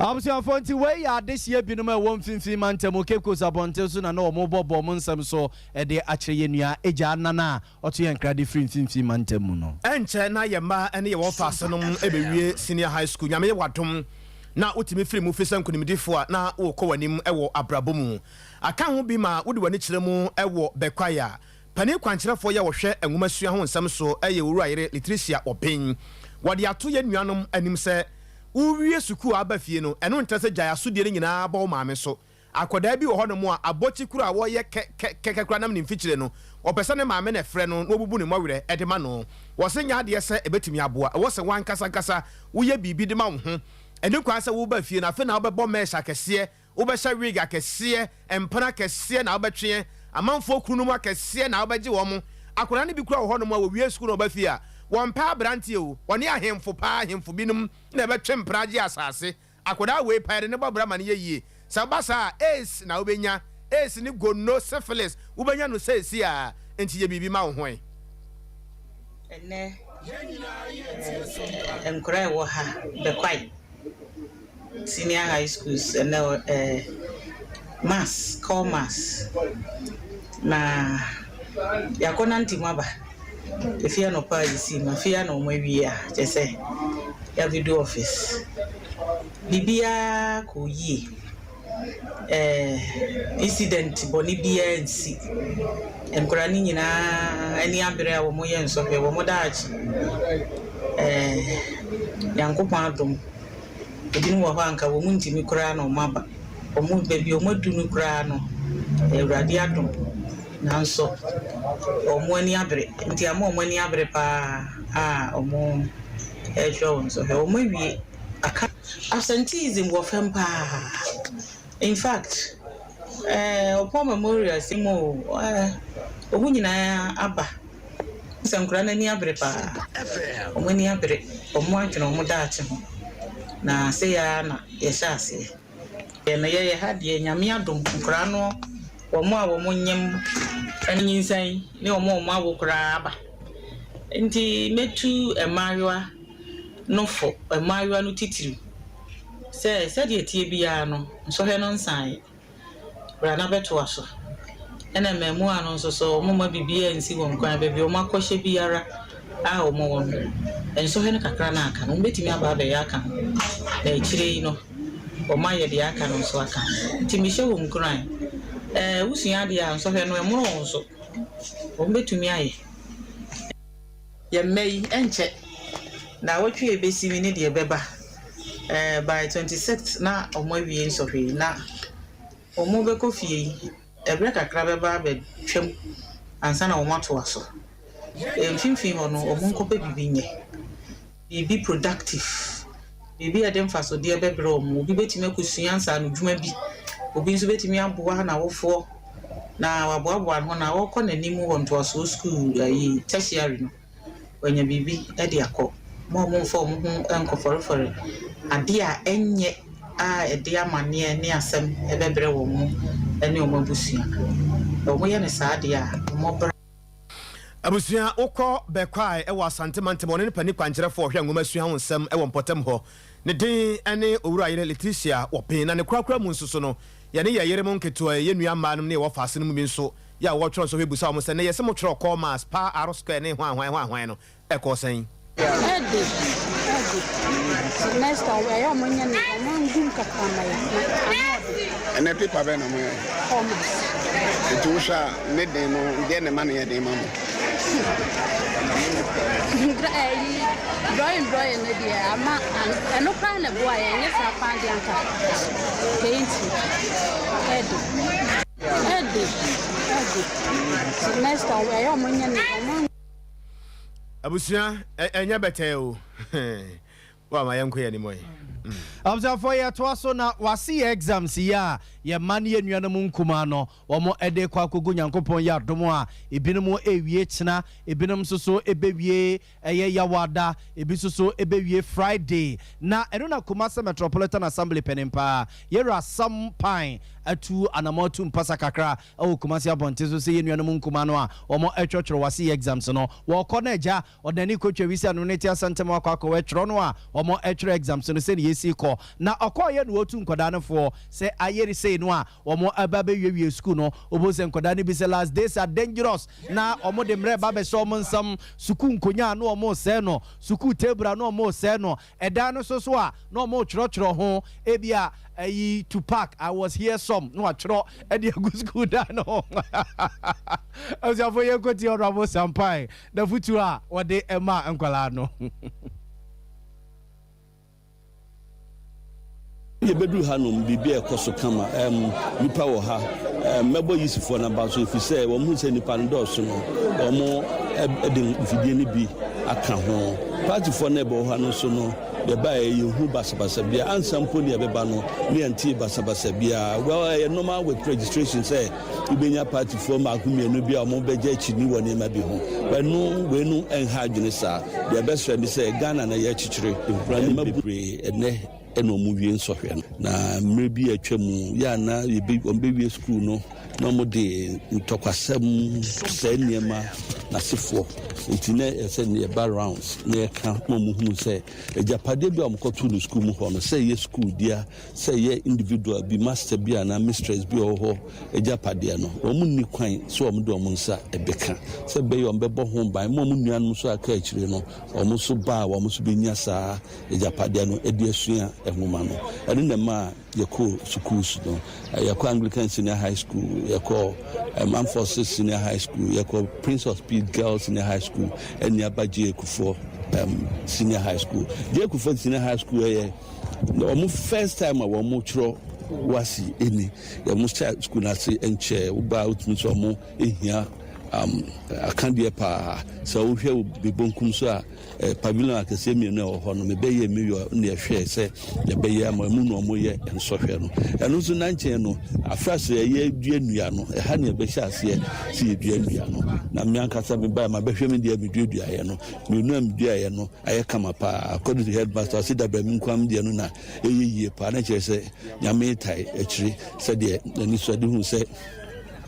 Abusafo nti we ya ade hia binum e won finfin mantemu Cape Sabonte so na no mo bobo mo nsam so e de akire ye nua eja nana oto ye nkrade finfin mantemu no
enche na ye ma ene ye wo fase no ebewie senior high school nyame ye wadom na utimi firi mu fisa nkunimdifo a na wo kɔ wanim e wo abrabo mu aka ho bi ma wode wani kyerɛ mu e wo bekwaya pani kwankyerɛfo ye wo hwɛ enwuma sua ho nsam so e ye wuruayere Leticia Open wode ato ye nuanom anim sɛ uwie suku abafie no eno ntese gya asodie nyina ba o maame so akoda bi wo ho no mu a abochi kura wo ye kekekura nam ne mfikyire no opese ne maame na frɛ no obubu ne mawere edema no wo se nya ade se ebetimi aboa wo se wan kasa wo ye bibi de ma wo ho ene kwa se wo ba fie na fe na wo bebo mesha kese wo be sha wig akese empana kese na wo betwe amanfo kunu mu akese na wo beje wo mo akoda ne bi kura wo ho no mu a wo wie suku no ba fie a won pa brante o woni ahemfo pa ahemfo binum na betwe mpraje asase akoda we pa ne babra ma ne yeye sabasa ace na obenya ace ni gono syphilis ubenya no sesi a enti ye bibi ma wo hoen
ene enkura wo ha be kwai senior high schools ene mass call mass na yakona ntimaba efia no pa isi mafia no mwewia chese ya video office bibia ko yi incident boni bia nsi enkura ni nyina ani abere a wo mo ye nso pe wo mo daachi yankopon adom edin wo ho anka wo mu ntimi kura no maba wo mu bebi wo madunu kura no Ewurade adom nanso omo ani abere nti ama omo ani abere pa omo ejo so he omo wie aka absenteeism wo fempa in fact opo memorial simo omo nyina aba sankura na ani abere pa omo ani abere omo antwene omo daache ho na se ya na ye hyase na ye hade nyame adom nkura no omo a omo nyem anyinsan ne omo abokura aba nti metu emayiwa no fo emayiwa no titiru se de tie bia no so he no nsan bra na beto aso ena memu ano nso so mo ma bibia nsi won kwan baabi o makɔhye biara a o mo won enso he ne kakra na aka no betimi aba ba ya aka na ekyire yi no o ma ye de aka no nso aka ntimi hye won kran usua de a nso he no emu no nso o betumi aye ye mei enche na wotwe ebesi mi ne de beba by 26 na o mo wie nso hwe na o mo be kofie ebre kakra beba be twem ansa na o mato aso mfimfin ho no o mo nkope bibinye bibi productive bibi adem faso de bebre o mo bi betime akosua ansa no dwuma bi obi nso betime aboa na wofo na waboaboa ho na wokɔ nanimu wɔ ntoaso school ayi tertiary no wanya bibi e de akɔ mo mfo mo ho enkoforefore ade a enye a ede amane ne asem e bebre wo mo ene o mabusua o mo ye ne saade a mo bra
abusua ukɔ bekwai e wa santemante mo ne pani kwankyerefo hwɛ ngoma sua ho nsɛm e wɔ mpɔtam hɔ ne din ene owura yere Leticia wɔpen na ne kurakura mu nsuso no ye ne ye yere mo nketo ye nua mma no ne wɔ faase no mu bi nso ya wɔ tworo so hwebusa mo sɛ ne ye se mo tworo kɔ mas pa aro square ne ho ahwan no e kɔ sɛn
next time we are money na ngum kakama ya
ene paper be no mo etu sha ne de no de ne ma ne de ma mo
drawing ne dia ama eno kwa na boa ya nye sa pa de anka kenti edi next time we are money na
abusua enya bete o wa ma yanko ya ni moy
Abzafo ya twaso na wasi exams ya ye mane ye nuanom nkuma no omo ede kwa kogu nyankopon ya domo a ebinom ewie china ebinom soso ebewie eye yawada ebisoso ebewie Friday na eno na Kumasi Metropolitan Assembly penimpa yera Sompa atu anamotu mpasa kakra o Kumasi abonte so se ye nuanom nkuma no a omo etwotworo wasi exams no wo kɔ na agya odani kotwa wisi anu ne tia santem akwa wetworo no a omo etworo exams no se yesi ko na okoye no otu nkoda no fo se ayeri sei no a omo ababe wie school no obo se nkoda no bi se last days are dangerous na omo de mre babe so omo nsam suku nkonya no omo se no suku tebra no omo se no eda no so a no omo tworo ho ebia ayi to pack I was here some no atworo e de agu school da no azafo ye koti orabo sampai na futu a wode ema nkwala no
ye bedu hanom bibia ekoso kama nipa wo ha mebo yisifo na ba so efise wo mu se nipa ndo so no wo mo edin vidie ni bi aka ho party for na ebo ha no so no de ba ye hu basabasa bia ansampo ne beba no ne anti basabasa bia well normal with registration say ubenya party for ma akumienu bia mo beja chini wo ne ma bi ho we no enha adwene sa de best friend say Ghana na ye chichire infrani mabre ene eno mu wie nsohwe na mre bi atwamu ya na ombewie school no no mo de ntokwasem seniema na sefo ntine ese ne ba rounds ne ka mo mu hu se ejapade bi amkoto no school mu ho no se ye school dia se ye individual bi master bi na mistress bi ho ejapade no o mu ni kwan so o mu do mo nsa ebeka se be yo mbebo ho ban mo mu nuanom so aka akire no o mu so ba o mu so benya saa ejapade no edi asua ehoma no ene na ma yako schools no yako Anglican Senior High School yako Armed Forces Senior High School yako Prince of Peace Girls Senior High School and Yabaji Ekufo Senior High School Ekufo Senior High School almost first time I was much wasi any almost school na say enche uba utmi so mo ehia akandie pa so wo hwe be bonkum so a pavilion akese mi na ho no me be ye mi yo na hwe se ye be ye ma mu no mo ye enso hwe no eno so na nchen no afrase ye dua nua no ha na be hya ase si ye dua nua no na me ankasa me ba ma be hwe me dia me dua ye no me nu am dua ye no aye kama pa according to headmaster si da ba mi kwam dia no na eye pa na che se nyame tai akiri se de ani so de hu se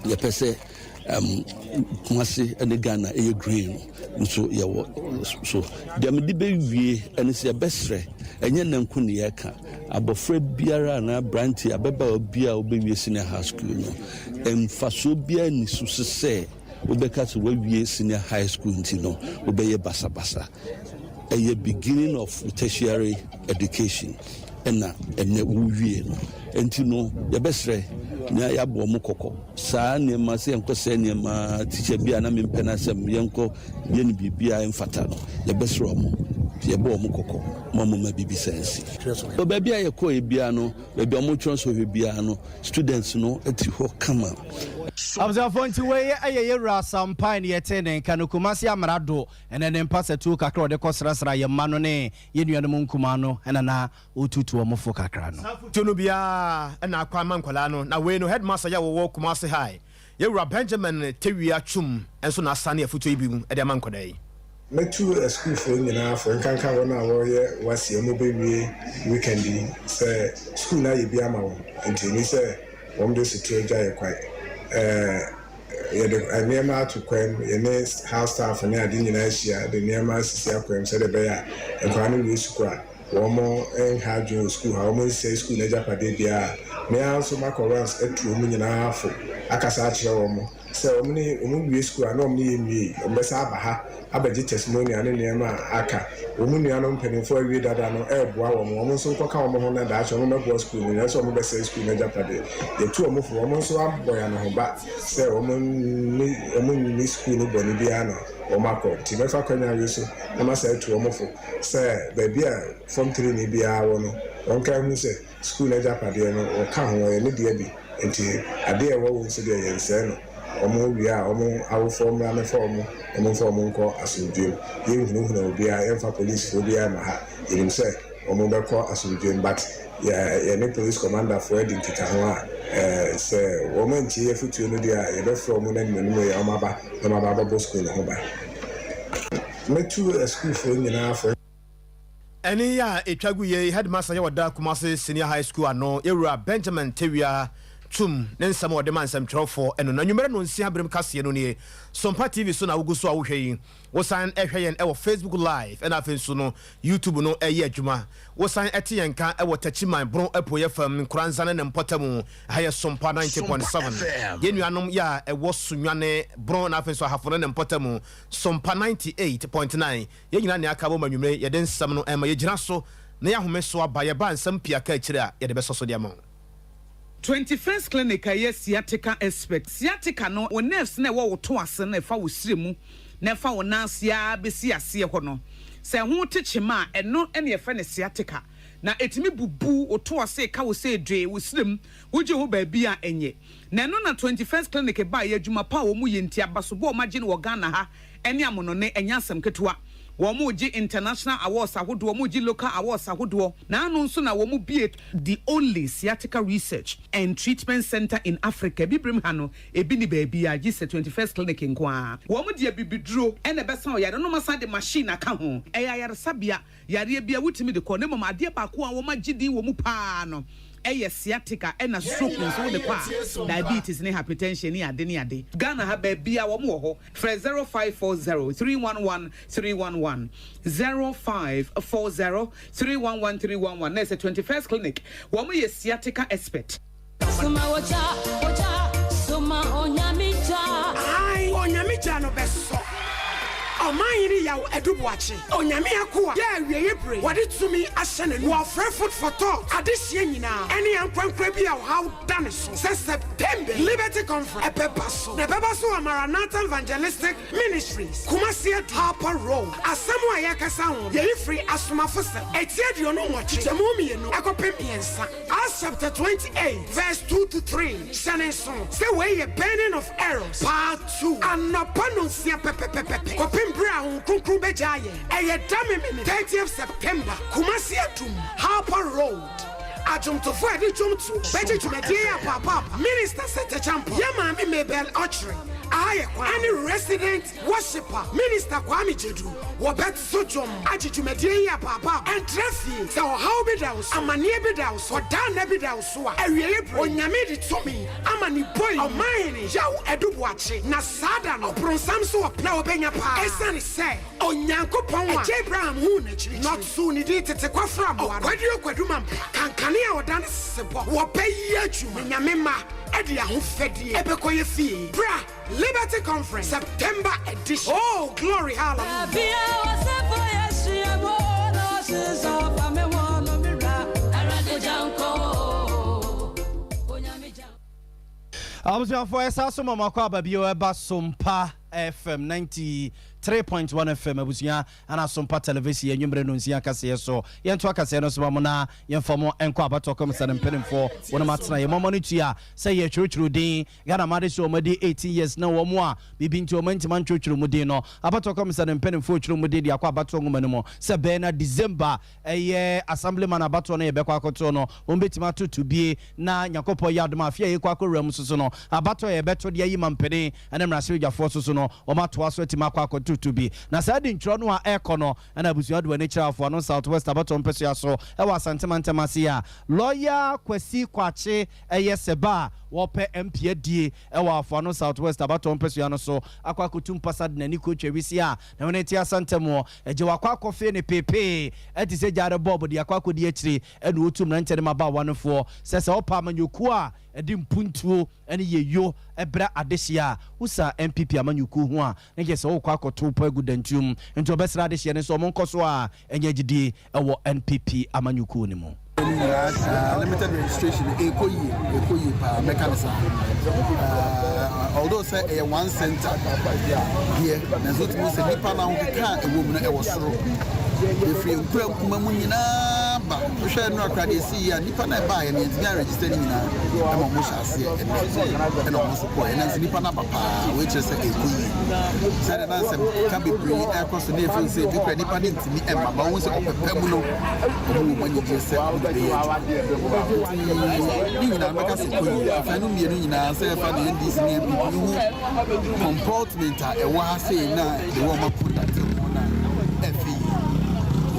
ye pese Kumasi and the Ghana a green. So so the Medibe and it's a best friend. And then Kuniaka, Abofre Biara and a Branty, a Beba Bia, Obi Senior High School, and Fasobia and Susa say, Obeka to Webie Senior High School, Obey Basa Basa, a beginning of tertiary education, and we and the best friend. Na ya bo mo kokko saa ne ma se enko se ne ma teacher bia na me mpena sem yenko ye ne bibia emfata no ye besro mo ye bo mo kokko mo ma bibi sense o ba bia ye ko e bia no be bia mo twon so bia no students no ati ho kama
Abzafo nti we ayeye Sompa ne yetene Kumasi amrado ene ne mpase tu kakra de kosrasra ye ma no ne ye nuanom nkuma no ena na otutu omofo kakra no
tunu bia ena akwa mankwala no na we no headmaster ya wo Kumasi high ye Benjamin Tewia Chum enso na asane afuto ibi mu e de mankwada yi
metu a school for nyina for nkanka wona wo ye wasi mo bewie weekend say school na ye bia ma wo nti ni say wo mde situ agya ye kwai the near to Quem, your next house staff and I didn't Asia, the near my sister Quem said a bear, and Quanu Lusqua, one more and had your school, how many say school in Japadia. May I also make a once a 2 million half Akasachi or so many school, I know me, Messabaha, Abaji testimony, and near my Aka, woman, I don't penny for a reader that I know air, woman, so come on that I shall not go school, and that's all the best school in Japan. The 2 move for woman, so I'm boy and home back, say, woman, school, Bonibiano, or Marco, Timefa Canarius, I must say to Omofo, say, baby, from 3 maybe I one can say, school in Japan, or come away, any dear until a dear woman said, yes, omo wia omo awo form na me form omo form ko asudwem ye hunu na obi a emfa police obi a ma ha yenim say omo be ko asudwem but ye ne police commander for edin tika ho a say omo nti ye futu no dia ye be from na nemu ye omo ba na ba ba school ho ba metu a school for nyina for
any ya etwagu ye headmaster ye wada Kumasi Senior High School ano ewura Benjamin Tewia Chum nensa mo de man sam trofo eno na nwumere no nsia brem kase no ne Sompa TV so na wugu so a wo hwe wo san ehwe yen e wo Facebook live and afen so no YouTube no eye adwuma wo san ete yen kan e wo tachiman bron apoye fam nkranza ne mpotamu haye Sompa 90.7 yenuanom ya e wo sunwane bron na afen so hafo ne mpotamu Sompa 98.9 ye nyina ne aka bo manwumere ye de nsam no e ma ye gina so na ya home so aba ye ba nsam pia ka akire a ye de beso so de ama
21st clinic a sciatica expert sciatica no wo nerves na wo to ase na fa wo siremu na fa wo nansia besi ase ho no se ho techema eno ene ye fa ne sciatica na etimi bubu wo to ase ka wo se dwe wo sirem wo je ho ba bia enye na no na 21st clinic ba ye adwuma pa wo mu ye ntia baso bo ma je no Ghana ha ene amono ne enya asem ketewa Womuji international awards ahodo womuji local awards ahodo na anu nso na womu the only sciatica research and treatment center in Africa bibrim hano ebi ni baby a gise 21st clinic nkoa womu de bibiduro ene besa o yare no masa de machine aka ho yare sabia yare bia wutimi de ko ne mama ade ba ko a woma gidi womu pa no sciatica ena stroke nso de kwa diabetes ne hypertension ni ade Ghana ha ba bia wo mo ho 0540311311 0540311311 na 21st clinic wo mo sciatica expert
suma onyamija no beso Omayiri yawo edubuachi onyame akoa ya wieye bre wade tumi ahye ne wo free food for thought adehye nyina ene yankwankwa bi a how done so September Liberty Conference epepaso ne bebaso Maranatha Evangelistic Ministries Kumasi Harper Road asemu ayakasa ho ye free asomafo se etiedio no nwochi temumi no akopempiensa Acts chapter 28 verse 2 to 3 Shaneson say we ye burning of arrows part 2 anopano sia pepepepe Brown Kunkru Bejaye, a 30th September, Kumasi Atum, Harper Road, adwomtofo a de dwom to bɛgye dwumadie yɛ papa minister sɛte champo yɛ maame mabel ɔkyere ayɛ kwa ɛne resident worshipper minister kwame jedu wɔbɛt so dwom agye dwumadie yɛ papa ɛntrɛ fie sɛ ɔhaw bi da wo so amanneɛ bi da wo so ɔdaa bi da wo so a awiei bere onyame de tumi ama ne boi ɔmahene yaw ɛdoboakye na saa da no ɔborɔnsam so wɔpena wɔbɛnya paa ɛsiane sɛ onyankopɔn a ɛgye abraham huu n'akyiri nɔtoo ne din tete kwafra aboa no kwaduo kwaduma mpa kankane a ɔda ne sesebɔ wɔbɛyi adwuma nyame ma ɛde ahofɛdeɛ ɛbɛkɔyɛ fie bra Liberty Conference September edition. Oh, glory, hallelujah.
I was your voice, also, Mama Kwababio, about Sompa FM 93.1 FM abusia ana Sompa television ye nwumre no nsia kase so ye nto akase no so mamona ye mfamo enko abato kom sanem penimfo wona matena ye momo no tua say ye churchuru din Ghana made so made 18 years na wo mo a bibi nti o mantima churchuru mu din no abato kom sanem penimfo churu mu din akwa abato ngoma no mo se be na December eye assemblyman abato no ye be kwa akoto no o betima to bie na nyakopo ya adoma afia ye kwa akoram so no abato ye beto de yi mampene ene mrase ujafo so no o matoa so tima kwa akoto to be na sadi ntro no a ekono na abusu adu ani chirafo no Southwest abato mpeso ya so e wa santemantema ya lawyer Kwesi Kwache seba wope MP die e wa afo no Southwest abato mpeso ya no so akwa kotum pasad na ni coach wisi a na wona ti asantemo eje wakwa akofe ne pepe e ti se jare bob de akwa kodi akiri e no otum na ntene maba wanefo se opa amanyoku a edi mpuntuo ene yeyo ebra adehia usa MPP amanyuku ho a ne je se wo kwa akoto pa gudantum nti obesra adehia ne so monkoso a enye gidi ewo NPP amanyuku ne mo
limited registration ekoyi pa mechanism although say a one center here na so to say nipa na ho ka ewo mu na ewo soro efiri nkura kuma mu nyina ba hwe no akrade si ya nipa na ba ya ne ntimi register ni nyina e mo mo shase e no mo so ko e na nipa na papa we che say ekoyi say na say ka be bri e ko so na efiri say bi kwa nipa ni ntimi e ma ba wo say opepam no mo mo nyi say nyina meka se koyi afanu mienu nyina say fa de ndis ni MPP hu comportment a e wa say na de wo makunda te mo na efi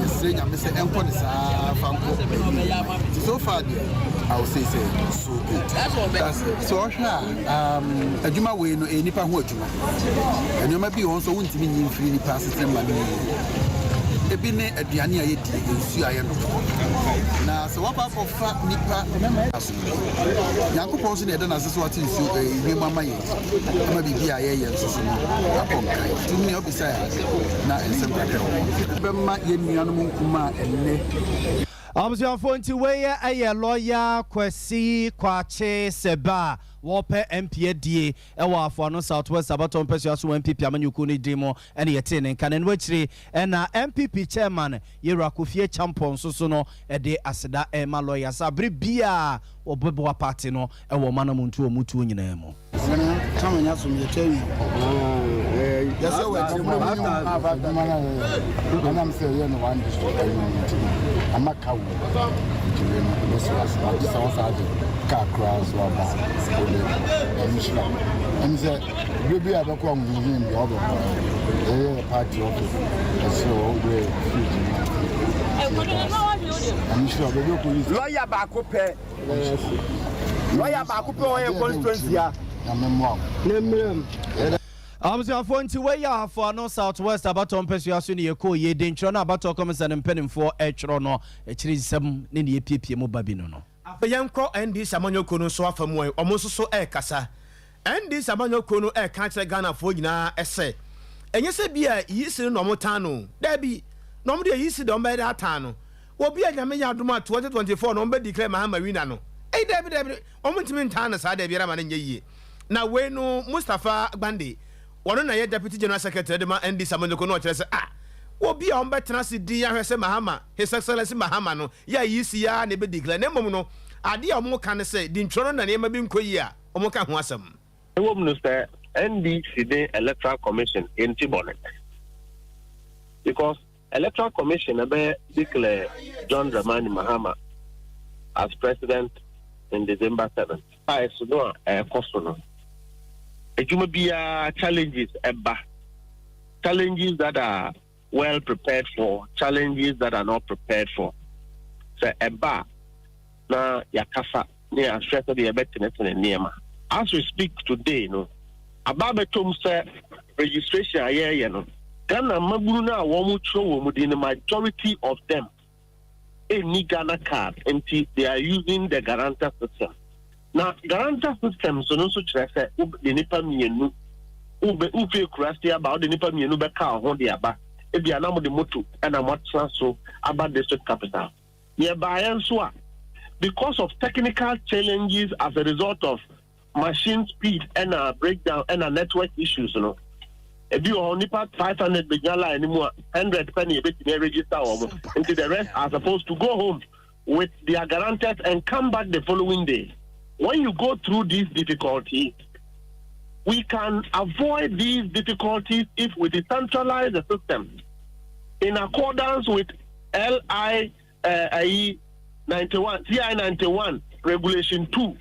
yesrenya me say enko ne sa fa nko so far I will say so good that's so adwuma we no enipa ho adwuma enoma bi ho so wontimi nyi mfiri ni pass system ma ni ebi ne aduane a yedi ensu aye no na so wapa for fa nipa Yakopon so ne de na so ati nsu ewie mama ye ma bibi a ye nso so no akonkai tumi ne obisa ya na ensem kakra be ma ye nuanom nkuma enne
Obviously, phone to where a lawyer Kwesi Kwache seba wope MPD ewa for no Southwest abaton person so MPP amanyuku ni demo ene yetene kanen wachiri na MPP chairman Yera Kofie champion so no ede aseda ma lawyer sabri bia obebo party no ewo manamuntu omutu nyina mo
kama nyaso myetewi yasa wa mana mse ye no one district amakawu no so as wasa car cross wa ba emishla emse bebi abekwa nguvin bi obo party office so we emishla bebi ko
lawyer ba ko pe o constituency ya
phone to where you for no Southwest abaton person so ne yeko ye dentro na abaton komisan mpenimfo etro no echirisem ne ne piepie mo babi no
afeyanko ND samanyoko no so afamu omo so kasa ND samanyoko no ka kire Ghana fo nyina ese enye se bia yisi no mo tano da bi no mo de yisi do mbe da tano obi anyame ya adoma 2024 no mbe declare Mahama winner no da omo ntimi ntana sa da biara ma ne nyeye na we no Mustafa Gbande wono na ye deputy general secretary de ma ND samanyoko no kire se obi a ombetena se di ya hwese Mahama his excellency Mahama no ya yisi ya ne be declare na mom no ade a omo kan se di ntro na ne ma bi nkoyi a omo ka ho asem
ewo minister NDC the electoral commission in Tibonet because electoral commission abe declare John Dramani Mahama as president in December 7th. So no, cost no. It will be challenges, challenges that are well prepared for, challenges that are not prepared for. So na yakasa near stress of the abetness and Nema. As we speak today, no, Ababetum said registration, you know, Ghana Mabruna, Womucho, within the majority of them, any Ghana card, and they are using the guarantor system. Now, guarantor system, so no such as the Nipa Mienu, Ube Kurasti about the Nipa Mienu Beka, Hondiaba, Ebianamo de Motu, and a Matsa so about district capital. Nearby and so because of technical challenges as a result of machine speed and a breakdown and a network issues, you know. If you only part 500 Bigala anymore, 100 penny a bit in register until the rest are supposed to go home with their guarantors and come back the following day. When you go through these difficulties, we can avoid these difficulties if we decentralize the system in accordance with LI 91, CI 91, Regulation 2,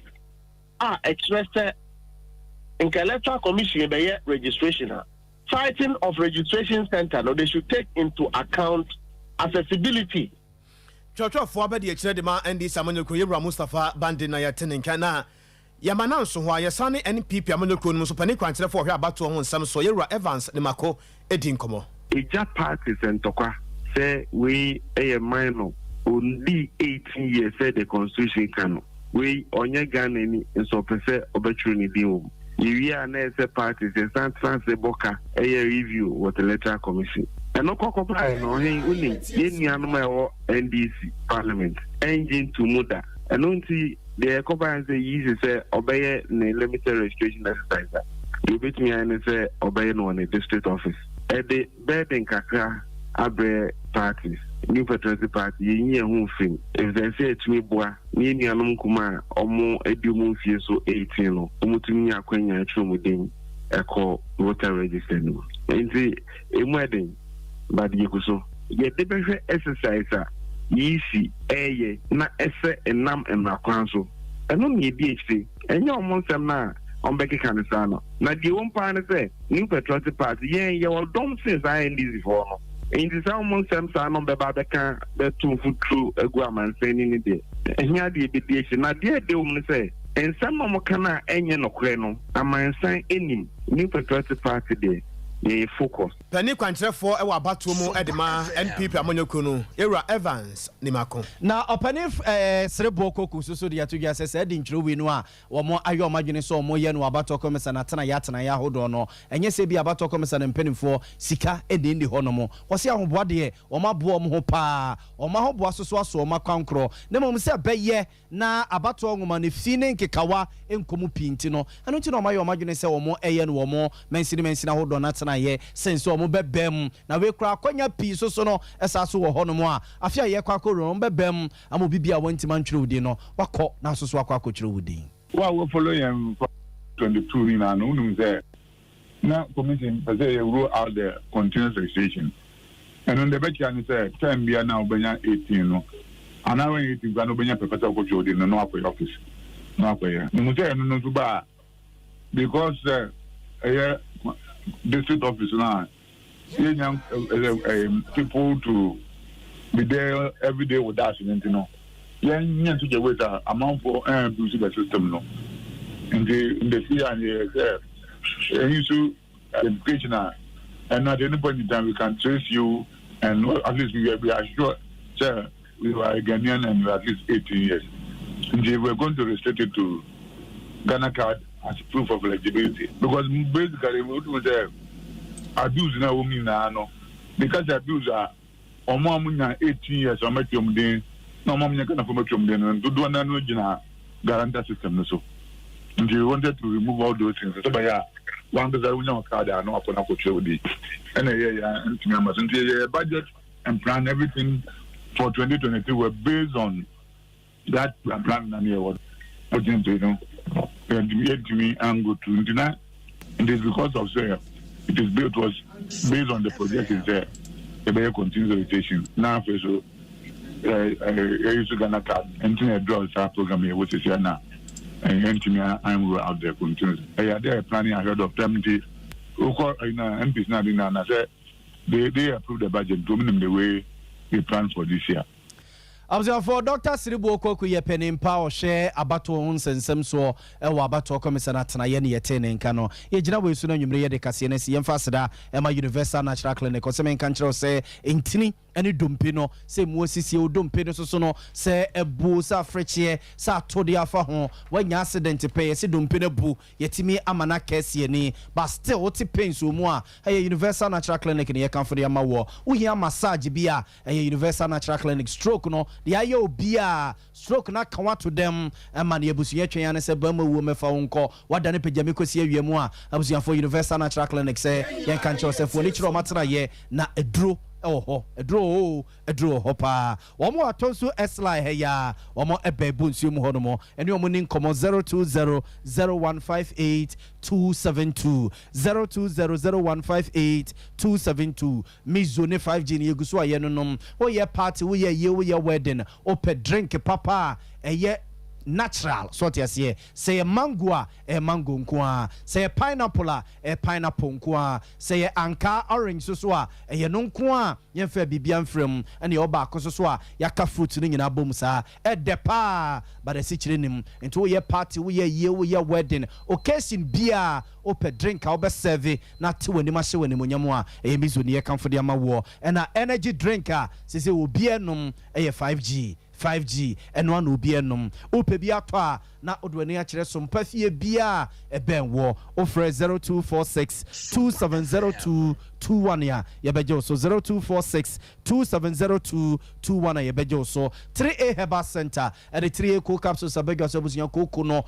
expressed in the Electoral Commission by registration. Citing of registration center, no, they should take into account accessibility.
Church of Wabadi Exedema and the Samanoko Mustafa Bandina Yatenin Yamana so why Yasani NPP Amanoko Musupani Quantity for her about to own some Soyera Evans Nemako Edinkomo.
Ija parties and Toka say we a minor only 18 years said the constitution can we onye Ghana in so per se opportunity. We are next parties and San Boca a review with the electoral commission. And no comply no winning any animal NDC parliament engine to muda. And only the compliance easy say obey the limited registration exercise. You beat me and say obey no on the district office. At the bed in Kakra Abre parties. New Patriotic Party, ye who thing. If they say to me, boy, me anum kuma, or more edumu so 18, Umutumi Aquania Trumudin, a call voter register. And see, a wedding, but you so. Yet the better exercise, ye see, na esse and nam and na council. And no me DHC, and your monster na on Becky Canisano. Now, the one partner say, New Patriotic Party, you all don't say I ain't easy for. In this almost some son on the Babaka, the 2 foot true a guaman saying in it. And here the deviation, not dear, they will say, and some of Mokana and Yanokrano, and my sign any New Patriotic Party day. Ye focus.
Penny Quantity for our Batumo Edema NPP Amonokunu, Era Evans Nimako.
Now, upon if Sereboko Kususu, the Atuga said in true we know, or more Ayo Magini so more yen or Abato Commerce and Atana Yatana Yahodono, and yes, be Abato Commerce and penny for Sika and in the Honomo. Was your body or my boom hopa or my hob was so or my concro. Nemo say Beye na Abato woman if seen Kikawa in Kumu Pintino. I don't know my imagine say or more Ayan or more Mensina Hodonatana. Since so bem na we kra kwanya pi so no esaso wo hono mo a afia ye kwa koro bem amu bibia wanti man twere wudi no wakọ na so akwa twere wudi
wa we follow him 22 ni na no unu say na commission say roll out the continuous registration and on the back and say time bia na obanya 18 no ana when 18 gba no obanya pepeta ko twere wudi no akwa office no akwa no say no so ba because district office now, young people to be there every day with us, you know. Young to get with a amount for abuse the system, no. In the fear and the issue education, and not any point in time we can trace you, and at least we are sure, sir, we are Ghanaian and you are at least 18 years. And we are going to restrict it to Ghana card as proof of eligibility. Because basically, what was abuse now, women no. Because abuse are or more 18 years or make your day, no more than a form then, and to do another guarantee system. So, and you wanted to remove all those things. So, by one does I know card, I know upon a coach with it. And a budget and plan everything for 2022 were based on that plan and here was put into, you know. And to me and go to India. It is because of say it is built was based on the project is there. The better continuous rotation. Now so use Ghana card internet draws our program here, which is here now. And I'm out there continuously. They are planning ahead of them. MPs now and I said they approved the budget to the way we plan for this year.
For Dr. Siribu Okoku ye penin power share abato nsensem so ewa abato komisana tena ye ne yetene nka no ye gina we su no nwumre ye de kase ne si yemfaseda ema Universal Natural Clinic oseme nka nkyerɛ se entini ene dompe no se mu osisi o dompe no so no se ebu sa frechie sa tode afa ho wanya accident pay se dompe no bu yetimi amana kase ni but still what pain so mu a Universal Natural Clinic ne ye kan for de ama wo hia massage bia Universal Natural Clinic stroke no the ayo bia stroke na kan to them man yebusu ye twen se ba ma wo mefa wonko wada ne pejame kosi awiemu a abusu for Universal Natural Clinic se yen kan cho se fo ni chiro matera ye na eduro edro hopa womo atonso esli heya womo ebebu nsumu honomo eni womo ni nkomo 0200158272 0200158272 mizone 5G ni eguso aye nonom wo ye party wo ye wedding ope drink papa eye natural sort yes ye say mango mango nkoa say pineapple pineapple nkoa say anka orange so a no nkoa ye fa bibia mfrem ene oba akoso so a yaka fruit ni nyina bom sa edepa but the sikire nim into wo ye party wo ye wedding occasion bia ope drink obe serve na te wani ma hye wani monyam a mizo ni ye kan for de ama wo na energy drink a say obi enum 5G and one will be enum ope bi ato a na odwani a kire Sompa fie bia eben wo ofre 0246270221 ya yebeje so 0246270221 yebeje so 3A Herbal Center and the 3A cool capsules abega so busunya koko no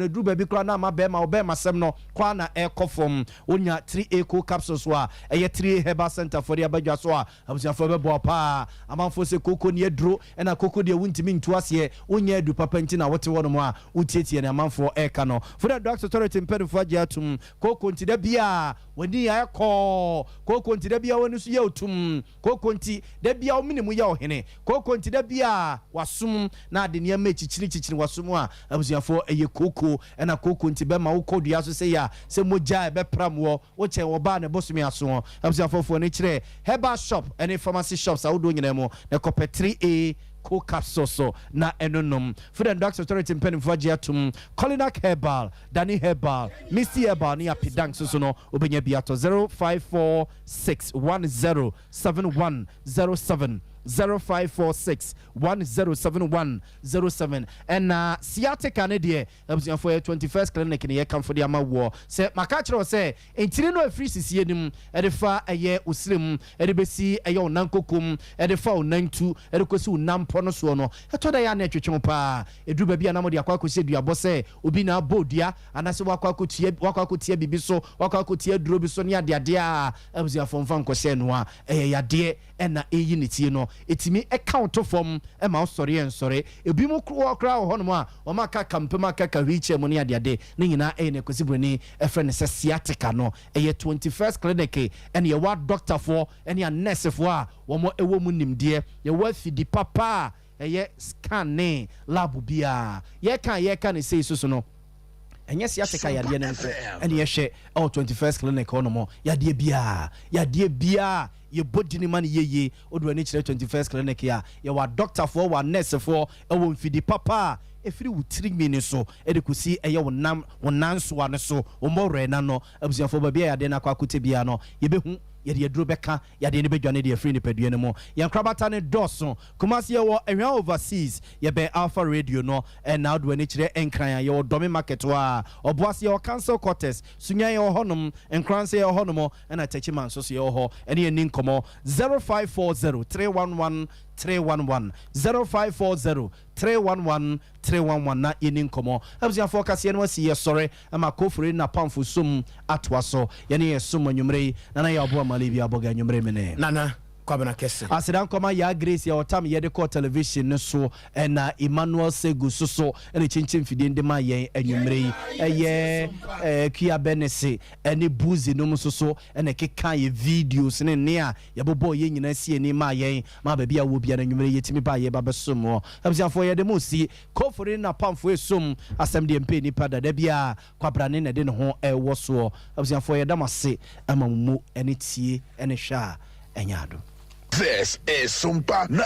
dru baby kra na ma be ma sem no kwa na ekofom onya 3A cool capsules wa eye 3A Herbal Center for the abega so a abusunya for bebo pa amanfo se koko ne dro na koko de wuntimi ntu ase onya edu papa nti na wote wono mo a utietie na amanfo eka no for the doctor authority mpedifo agiatum koko nti da bia wani ya koko nti da bia wani su ya otum koko nti da bia o minimu ya ohene koko nti da bia wasum na ade ne ma chichiri wasum a abusuafo eye koko na koko nti be ma wo kodua so se ya se moja e be pram wo che wo ba ne bosumi aso abusuafo fo ne kire herbal shop any pharmacy shops awodo nyina mo na kope 3A cool capsules na enonom food and drugs authority mpenifu agiatum Colinac Herbal Dani Herbal Misty Herbal ni apidang so no obenya biato 0546107107 0546107107 and sciatica ne de abusuan for 21st clinic ne ye kan for the ama wo se makachiro se entire no afri sisie nim e de fa eye osrem e de besi eye onankokom e de fa onantu e de kosi onampo no so no e to da ya na twetwe pa edu ba bia na mo de akwakosi duabo se obi na bodia anase wakwakotie bibi so wakwakotie duro bi so ne ade a abusuan for mfa nkose no a ya de na eyi ne tie no etimi account from e ma sorry en sorry ebi mu kra ho no a o ma ka kampema ka riche mu ne ade ne nyina e ne kwesibroni e frɛ ne sciatica no e 21st clinic e ne wa doctor for e ne nurse for a wo mo e wo mu nimde ye wa fidi papa e scan ne lab bia ye kan ne sei so no enye sciatica yade ne nko ene ye hwe 21st clinic ono mo yade bia ye body ni man ye odo ani kire 21st clinic ya ye wa doctor for wa nurse for e wo mfidi papa efiri wutiri mini so e de kusi eye wonam so ane so o more na no abusiafo ba bia yade na kwakote bia no ye behu yede yedro beka yade ne bedwane de afiri ne padue ne mo yankrabata ne doso kumasi ye wo ehwan overseas ye be Alpha Radio no and now do ani kire enkran ye wo domi market wa oboase ye cancel quarters sunya ye honom enkranse ye honom and atechi man so ye ho ene ye ninkomo 0540 311 0540-311-311 na yeni nkomo abuzia focus ye no si ye sore ama kofure na pamfo sum atwa so ye ne ye sum anwumre na na ye obo amale bi aboga anwumre mene
nana kwabena kese
asidan koma ya Grace ya otam ye de call television ne so na Emmanuel Segu so ene chinchin fidie ndema yen anwumre yi eye Kia Benese ene buzi no so ene keka ye videos ne a ye bobo ye nyina sie ni ma yen ma ba bia wo bia na anwumre ye timi ba ye ba besom o absiafo ye de mo si kofori na pamfo esum asem de mpe ni pada da bia kwabrane na de ne ho ewo so absiafo ye damase amamumu ene tie ene hwa enyado.
This is Sompa